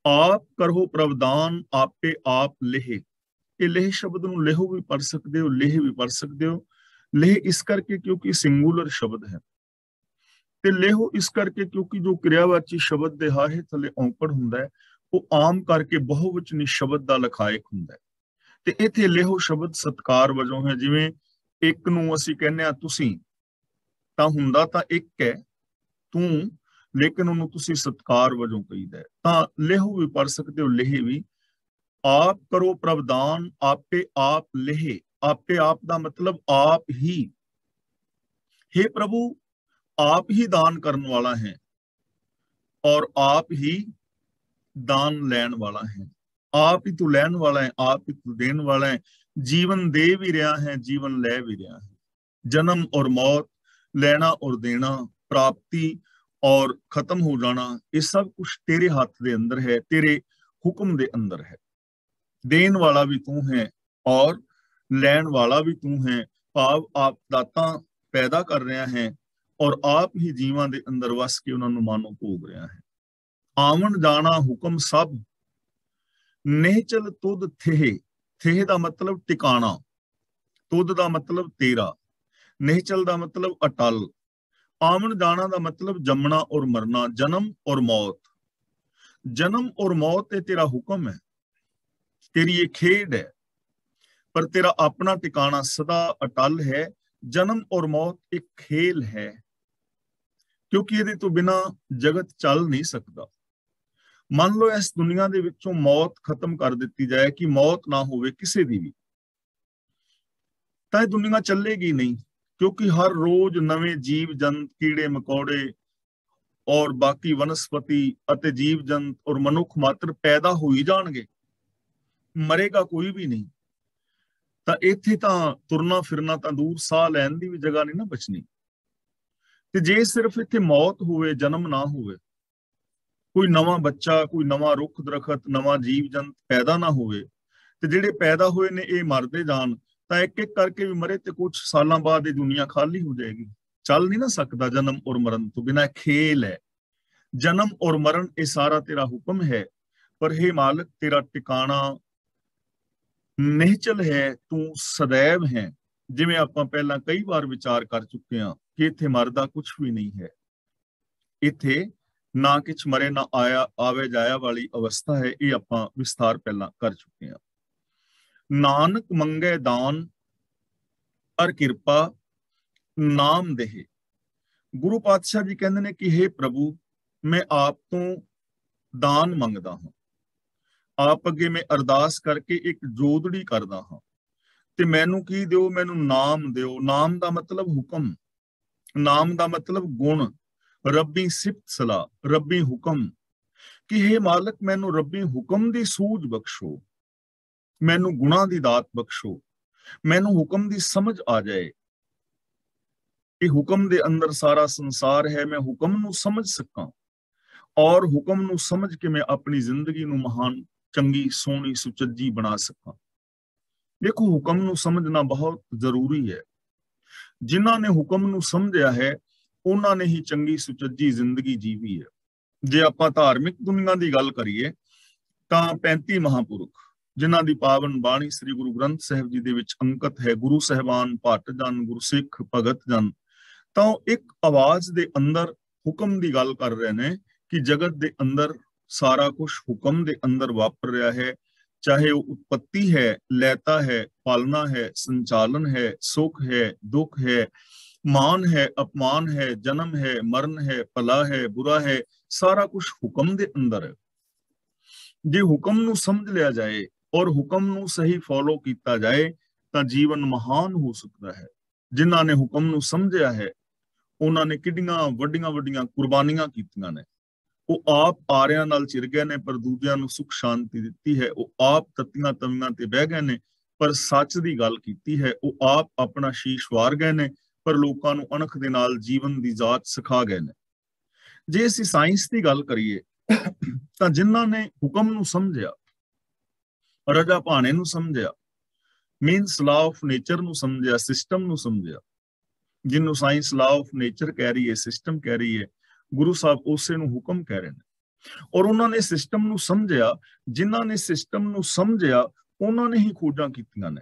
ਆਪ ਕਰੋ ਪ੍ਰਵਦਾਨ, ਆਪੇ ਆਪ ਲੇਹ। ਇਹ ਲੇਹ ਸ਼ਬਦ ਨੂੰ ਲੇਹੋ ਵੀ ਪੜ੍ਹ ਸਕਦੇ ਹੋ, ਲੇਹ ਵੀ ਪੜ੍ਹ ਸਕਦੇ ਹੋ। ਲੇਹ ਇਸ ਕਰਕੇ ਕਿਉਂਕਿ ਸਿੰਗੂਲਰ ਸ਼ਬਦ ਹੈ, ਤੇ ਲੇਹੋ ਇਸ ਕਰਕੇ ਕਿਉਂਕਿ ਜੋ ਕਿਰਿਆਵਾਚੀ ਸ਼ਬਦ ਦੇ ਹਾਹੇ ਥੱਲੇ ਔਂਕੜ ਹੁੰਦਾ ਹੈ, ਉਹ ਆਮ ਕਰਕੇ ਬਹੁਵਚਨੀ ਸ਼ਬਦ ਦਾ ਲਖਾਇਕ ਹੁੰਦਾ ਹੈ। ਤੇ ਇੱਥੇ ਲੇਹੋ ਸ਼ਬਦ ਸਤਕਾਰ ਵਜੋਂ ਹੈ। ਜਿਵੇਂ ਇੱਕ ਨੂੰ ਅਸੀਂ ਕਹਿੰਦੇ ਆ ਤੁਸੀਂ, ਤਾਂ ਹੁੰਦਾ ਤਾਂ ਇੱਕ ਹੈ ਤੂੰ, ਲੇਕਿਨ ਉਹਨੂੰ ਤੁਸੀਂ ਸਤਕਾਰ ਵਜੋਂ ਕਹੀਦਾ। ਤਾਂ ਲੇਹੋ ਵੀ ਪੜ੍ਹ ਸਕਦੇ ਹੋ, ਲੇਹ ਵੀ। ਆਪ ਕਰੋ ਪ੍ਰਵਦਾਨ, ਆਪੇ ਆਪ ਲੇਹ। ਆਪੇ ਆਪ ਦਾ ਮਤਲਬ ਆਪ ਹੀ। हे प्रभु, आप ही दान करने वाला है और आप ही दान लैन वाला है। आप ही तू लैन वाला है, आप ही तू देन वाला है। जीवन दे भी रहा है, जीवन ले भी रहा है। जन्म और मौत, लेना और देना, प्राप्ति और खत्म हो जाना, ये सब कुछ तेरे हाथ दे अंदर है, तेरे हुक्म दे अंदर है। देन वाला भी तू है और लैन वाला भी तू है। भाव आप दाता पैदा कर रहा है और आप ही जीवां दे अंदर वस के उन्होंने मानो भोग रहा है। आवन जाना हुक्म सब, नेचल तुद थे। थे दा मतलब टिकाना, तुद दा मतलब तेरा, नेचल दा मतलब अटल, आवन जाना दा मतलब जमना और मरना, जन्म और मौत। जन्म और मौत ये तेरा हुक्म है, तेरी ये खेड है, पर तेरा अपना टिकाना सदा अटल है। जन्म और मौत एक खेल है, क्योंकि ये तो बिना जगत चल नहीं सकता। मान लो इस दुनिया दे विचों मौत खत्म कर दी जाए, कि मौत ना होवे किसी दी भी, तां दुनिया चलेगी नहीं। क्योंकि हर रोज नवे जीव जंत, कीड़े मकोड़े और बाकी वनस्पति अते जीव जंत और मनुख मात्र पैदा हो ही जाणगे, मरेगा कोई भी नहीं। ਤਾਂ ਇੱਥੇ ਤਾਂ ਤੁਰਨਾ ਫਿਰਨਾ ਤਾਂ ਦੂਰ, ਸਾਹ ਲੈਣ ਦੀ ਵੀ ਜਗ੍ਹਾ ਨਹੀਂ ਨਾ ਬਚਣੀ। ਤੇ ਜੇ ਸਿਰਫ ਇੱਥੇ ਮੌਤ ਹੋਵੇ, ਜਨਮ ਨਾ ਹੋਵੇ, ਕੋਈ ਨਵਾਂ ਬੱਚਾ, ਕੋਈ ਨਵਾਂ ਰੁੱਖ ਦਰਖਤ, ਨਵਾਂ ਜੀਵ ਜੰਤ ਪੈਦਾ ਨਾ ਹੋਵੇ, ਤੇ ਜਿਹੜੇ ਪੈਦਾ ਹੋਏ ਨੇ ਇਹ ਮਰਦੇ ਜਾਣ, ਤਾਂ ਇੱਕ ਇੱਕ ਕਰਕੇ ਵੀ ਮਰੇ, ਤੇ ਕੁਝ ਸਾਲਾਂ ਬਾਅਦ ਇਹ ਦੁਨੀਆ ਖਾਲੀ ਹੋ ਜਾਏਗੀ। ਚੱਲ ਨਹੀਂ ਨਾ ਸਕਦਾ ਜਨਮ ਔਰ ਮਰਨ ਤੋਂ ਬਿਨਾਂ। ਖੇਲ ਹੈ जन्म और मरण, ये सारा तेरा हुक्म है। पर हे मालिक तेरा टिकाणा ਨਿਹਚਲ ਹੈ, ਤੂੰ ਸदैव ਹੈ। ਜਿਵੇਂ ਆਪਾਂ ਪਹਿਲਾਂ ਕਈ ਵਾਰ ਵਿਚਾਰ ਕਰ ਚੁੱਕੇ ਹਾਂ ਕਿ ਇੱਥੇ ਮਰਦਾ ਕੁਝ ਵੀ ਨਹੀਂ ਹੈ, ਇੱਥੇ ਨਾ ਕਿਛ ਮਰੇ ਨਾ ਆਇਆ ਆਵੇ ਜਾਇਆ ਵਾਲੀ ਅਵਸਥਾ ਹੈ। ਇਹ ਆਪਾਂ ਵਿਸਥਾਰ ਪਹਿਲਾਂ ਕਰ ਚੁੱਕੇ ਹਾਂ। ਨਾਨਕ ਮੰਗੇ ਦਾਨ ਅਰ ਕਿਰਪਾ ਨਾਮ ਦੇਹ। ਗੁਰੂ ਪਾਤਸ਼ਾਹ ਜੀ ਕਹਿੰਦੇ ਨੇ ਕਿ हे ਪ੍ਰਭੂ, ਮੈਂ ਆਪ ਤੋਂ ਦਾਨ ਮੰਗਦਾ ਹਾਂ, ਆਪ ਅੱਗੇ ਮੈਂ ਅਰਦਾਸ ਕਰਕੇ ਇੱਕ ਜੋਦੜੀ ਕਰਦਾ ਹਾਂ ਤੇ ਮੈਨੂੰ ਕੀ ਦਿਓ? ਮੈਨੂੰ ਨਾਮ ਦਿਓ। ਨਾਮ ਦਾ ਮਤਲਬ ਹੁਕਮ, ਨਾਮ ਦਾ ਮਤਲਬ ਗੁਣ। ਰੱਬੀ ਸਿਫਤ ਸਲਾਹ, ਰੱਬੀ ਹੁਕਮ, ਕਿ हे ਮਾਲਕ ਮੈਨੂੰ ਰੱਬੀ ਹੁਕਮ ਦੀ ਸੂਝ ਬਖਸ਼ੋ, ਮੈਨੂੰ ਗੁਣਾ ਦੀ ਦਾਤ ਬਖਸ਼ੋ, ਮੈਨੂੰ ਹੁਕਮ ਦੀ ਸਮਝ ਆ ਜਾਏ ਕਿ ਹੁਕਮ ਦੇ ਅੰਦਰ ਸਾਰਾ ਸੰਸਾਰ ਹੈ। ਮੈਂ ਹੁਕਮ ਨੂੰ ਸਮਝ ਸਕਾਂ ਔਰ ਹੁਕਮ ਨੂੰ ਸਮਝ ਕੇ ਮੈਂ ਆਪਣੀ ਜ਼ਿੰਦਗੀ ਨੂੰ ਮਹਾਨ, ਚੰਗੀ, ਸੋਹਣੀ, ਸੁਚੱਜੀ ਬਣਾ ਸਕਾਂ। ਦੇਖੋ, ਹੁਕਮ ਨੂੰ ਸਮਝਣਾ ਬਹੁਤ ਜ਼ਰੂਰੀ ਹੈ। ਜਿਨ੍ਹਾਂ ਨੇ ਹੁਕਮ ਨੂੰ ਸਮਝਿਆ ਹੈ ਉਹਨਾਂ ਨੇ ਹੀ ਚੰਗੀ ਸੁਚੱਜੀ ਜ਼ਿੰਦਗੀ ਜੀਵੀ ਹੈ। ਜੇ ਆਪਾਂ ਧਾਰਮਿਕ ਦੁਨੀਆ ਦੀ ਗੱਲ ਕਰੀਏ ਤਾਂ 35 ਮਹਾਂਪੁਰਖ ਜਿਨ੍ਹਾਂ ਦੀ ਪਾਵਨ ਬਾਣੀ ਸ੍ਰੀ ਗੁਰੂ ਗ੍ਰੰਥ ਸਾਹਿਬ ਜੀ ਦੇ ਵਿੱਚ ਅੰਕਿਤ ਹੈ, ਗੁਰੂ ਸਾਹਿਬਾਨ, ਭੱਟ ਜਨ, ਗੁਰਸਿੱਖ, ਭਗਤ ਜਨ, ਤਾਂ ਉਹ ਇੱਕ ਆਵਾਜ਼ ਦੇ ਅੰਦਰ ਹੁਕਮ ਦੀ ਗੱਲ ਕਰ ਰਹੇ ਨੇ ਕਿ ਜਗਤ ਦੇ ਅੰਦਰ ਸਾਰਾ ਕੁਝ ਹੁਕਮ ਦੇ ਅੰਦਰ ਵਾਪਰ ਰਿਹਾ ਹੈ। ਚਾਹੇ ਉਹ ਉਤਪत्ति ਹੈ, ਲੈਤਾ ਹੈ, ਪਾਲਣਾ ਹੈ, ਸੰਚਾਲਨ ਹੈ, ਸੁਖ ਹੈ, ਦੁੱਖ ਹੈ, ਮਾਨ ਹੈ, ਅਪਮਾਨ ਹੈ, ਜਨਮ ਹੈ, ਮਰਨ ਹੈ, ਭਲਾ ਹੈ, ਬੁਰਾ ਹੈ, ਸਾਰਾ ਕੁਝ ਹੁਕਮ ਦੇ ਅੰਦਰ ਹੈ। ਜੇ ਹੁਕਮ ਨੂੰ ਸਮਝ ਲਿਆ ਜਾਏ ਔਰ ਹੁਕਮ ਨੂੰ ਸਹੀ ਫੋਲੋ ਕੀਤਾ ਜਾਏ ਤਾਂ ਜੀਵਨ ਮਹਾਨ ਹੋ ਸਕਦਾ ਹੈ। ਜਿਨ੍ਹਾਂ ਨੇ ਹੁਕਮ ਨੂੰ ਸਮਝਿਆ ਹੈ ਉਹਨਾਂ ਨੇ ਕਿੰਨੀਆਂ ਵੱਡੀਆਂ ਵੱਡੀਆਂ ਕੁਰਬਾਨੀਆਂ ਕੀਤੀਆਂ ਨੇ। ਉਹ ਆਪ ਆਰਿਆਂ ਨਾਲ ਚਿਰ ਗਏ ਨੇ ਪਰ ਦੂਜਿਆਂ ਨੂੰ ਸੁਖ ਸ਼ਾਂਤੀ ਦਿੱਤੀ ਹੈ। ਉਹ ਆਪ ਤੱਤੀਆਂ ਤਵੀਆਂ ਤੇ ਬਹਿ ਗਏ ਨੇ ਪਰ ਸੱਚ ਦੀ ਗੱਲ ਕੀਤੀ ਹੈ। ਉਹ ਆਪ ਆਪਣਾ ਸ਼ੀਸ਼ ਵਾਰ ਗਏ ਨੇ ਪਰ ਲੋਕਾਂ ਨੂੰ ਅਣਖ ਦੇ ਨਾਲ ਜੀਵਨ ਦੀ ਜਾਚ ਸਿਖਾ ਗਏ ਨੇ। ਜੇ ਅਸੀਂ ਸਾਇੰਸ ਦੀ ਗੱਲ ਕਰੀਏ ਤਾਂ ਜਿਨ੍ਹਾਂ ਨੇ ਹੁਕਮ ਨੂੰ ਸਮਝਿਆ, ਰਜਾ ਭਾਣੇ ਨੂੰ ਸਮਝਿਆ, ਮੀਨਸ ਲਾ ਆਫ ਨੇਚਰ ਨੂੰ ਸਮਝਿਆ, ਸਿਸਟਮ ਨੂੰ ਸਮਝਿਆ, ਜਿਹਨੂੰ ਸਾਇੰਸ ਲਾ ਆਫ ਨੇਚਰ ਕਹਿ ਰਹੀ ਹੈ, ਸਿਸਟਮ ਕਹਿ ਰਹੀ ਹੈ, ਗੁਰੂ ਸਾਹਿਬ ਉਸੇ ਨੂੰ ਹੁਕਮ ਕਹਿ ਰਹੇ ਨੇ। ਔਰ ਉਹਨਾਂ ਨੇ ਸਿਸਟਮ ਨੂੰ ਸਮਝਿਆ। ਜਿਨ੍ਹਾਂ ਨੇ ਸਿਸਟਮ ਨੂੰ ਸਮਝਿਆ ਉਹਨਾਂ ਨੇ ਹੀ ਖੋਜਾਂ ਕੀਤੀਆਂ ਨੇ,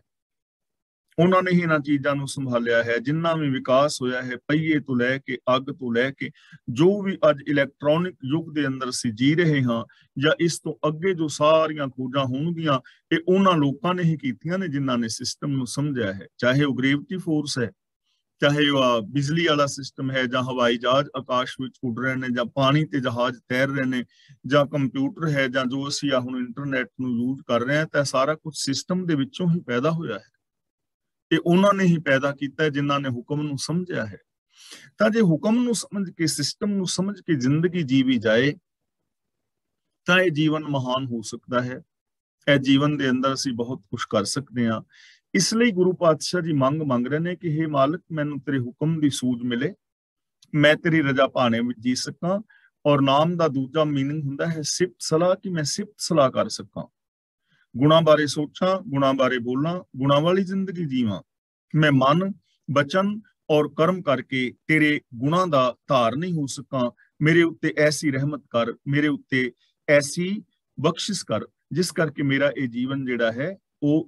ਉਹਨਾਂ ਨੇ ਹੀ ਇਹਨਾਂ ਚੀਜ਼ਾਂ ਨੂੰ ਸੰਭਾਲਿਆ ਹੈ। ਜਿੰਨਾ ਵੀ ਵਿਕਾਸ ਹੋਇਆ ਹੈ, ਪਹੀਏ ਤੋਂ ਲੈ ਕੇ ਅੱਗ ਤੋਂ ਲੈ ਕੇ ਜੋ ਵੀ ਅੱਜ ਇਲੈਕਟ੍ਰੋਨਿਕ ਯੁੱਗ ਦੇ ਅੰਦਰ ਅਸੀਂ ਜੀ ਰਹੇ ਹਾਂ ਜਾਂ ਇਸ ਤੋਂ ਅੱਗੇ ਜੋ ਸਾਰੀਆਂ ਖੋਜਾਂ ਹੋਣਗੀਆਂ, ਇਹ ਉਹਨਾਂ ਲੋਕਾਂ ਨੇ ਹੀ ਕੀਤੀਆਂ ਨੇ ਜਿਨ੍ਹਾਂ ਨੇ ਸਿਸਟਮ ਨੂੰ ਸਮਝਿਆ ਹੈ। ਚਾਹੇ ਉਹ ਗ੍ਰੇਵਿਟੀ ਫੋਰਸ ਹੈ, ਚਾਹੇ ਉਹ ਬਿਜਲੀ ਵਾਲਾ ਸਿਸਟਮ ਹੈ, ਜਾਂ ਹਵਾਈ ਜਹਾਜ਼ ਆਕਾਸ਼ ਵਿੱਚ ਉੱਡ ਰਹੇ ਨੇ, ਜਾਂ ਪਾਣੀ ਤੇ ਜਹਾਜ਼ ਤੈਰ ਰਹੇ ਨੇ, ਜਾਂ ਕੰਪਿਊਟਰ ਹੈ, ਜਾਂ ਜੋ ਅਸੀਂ ਹੁਣ ਇੰਟਰਨੈਟ ਨੂੰ ਯੂਜ਼ ਕਰ ਰਹੇ ਹਾਂ, ਤਾਂ ਸਾਰਾ ਕੁਝ ਸਿਸਟਮ ਦੇ ਵਿੱਚੋਂ ਹੀ ਪੈਦਾ ਹੋਇਆ ਹੈ। ਇਹ ਉਹਨਾਂ ਨੇ ਹੀ ਪੈਦਾ ਕੀਤਾ ਜਿਨ੍ਹਾਂ ਨੇ ਹੁਕਮ ਨੂੰ ਸਮਝਿਆ ਹੈ। ਤਾਂ ਜੇ ਹੁਕਮ ਨੂੰ ਸਮਝ ਕੇ, ਸਿਸਟਮ ਨੂੰ ਸਮਝ ਕੇ ਜ਼ਿੰਦਗੀ ਜੀਵੀ ਜਾਏ ਤਾਂ ਇਹ ਜੀਵਨ ਮਹਾਨ ਹੋ ਸਕਦਾ ਹੈ। ਇਹ ਜੀਵਨ ਦੇ ਅੰਦਰ ਅਸੀਂ ਬਹੁਤ ਕੁਝ ਕਰ ਸਕਦੇ ਹਾਂ। ਇਸ ਲਈ ਗੁਰੂ ਪਾਤਸ਼ਾਹ ਜੀ ਮੰਗ ਰਹੇ ਨੇ ਕਿ हे ਮਾਲਕ, ਮੈਨੂੰ ਤੇਰੇ ਹੁਕਮ ਦੀ ਸੂਝ ਮਿਲੇ, ਮੈਂ ਤੇਰੀ ਰਜ਼ਾ ਭਾਣੇ ਵਿੱਚ ਜੀ ਸਕਾਂ। ਔਰ ਨਾਮ ਦਾ ਦੂਜਾ ਮੀਨਿੰਗ ਹੁੰਦਾ ਹੈ ਸਿਫਤ ਸਲਾਹ, ਕਿ ਮੈਂ ਸਿਫਤ ਸਲਾਹ ਕਰ ਸਕਾਂ, ਗੁਣਾਂ ਬਾਰੇ ਸੋਚਾਂ, ਗੁਣਾਂ ਬਾਰੇ ਬੋਲਾਂ, ਗੁਣਾਂ ਵਾਲੀ ਜ਼ਿੰਦਗੀ ਜੀਵਾਂ। ਮੈਂ ਮਨ, ਬਚਨ ਔਰ ਕਰਮ ਕਰਕੇ ਤੇਰੇ ਗੁਣਾਂ ਦਾ ਧਾਰ ਨਹੀਂ ਹੋ ਸਕਾਂ। ਮੇਰੇ ਉੱਤੇ ਐਸੀ ਰਹਿਮਤ ਕਰ, ਮੇਰੇ ਉੱਤੇ ਐਸੀ ਬਖਸ਼ਿਸ਼ ਕਰ ਜਿਸ ਕਰਕੇ ਮੇਰਾ ਇਹ ਜੀਵਨ ਜਿਹੜਾ ਹੈ ਉਹ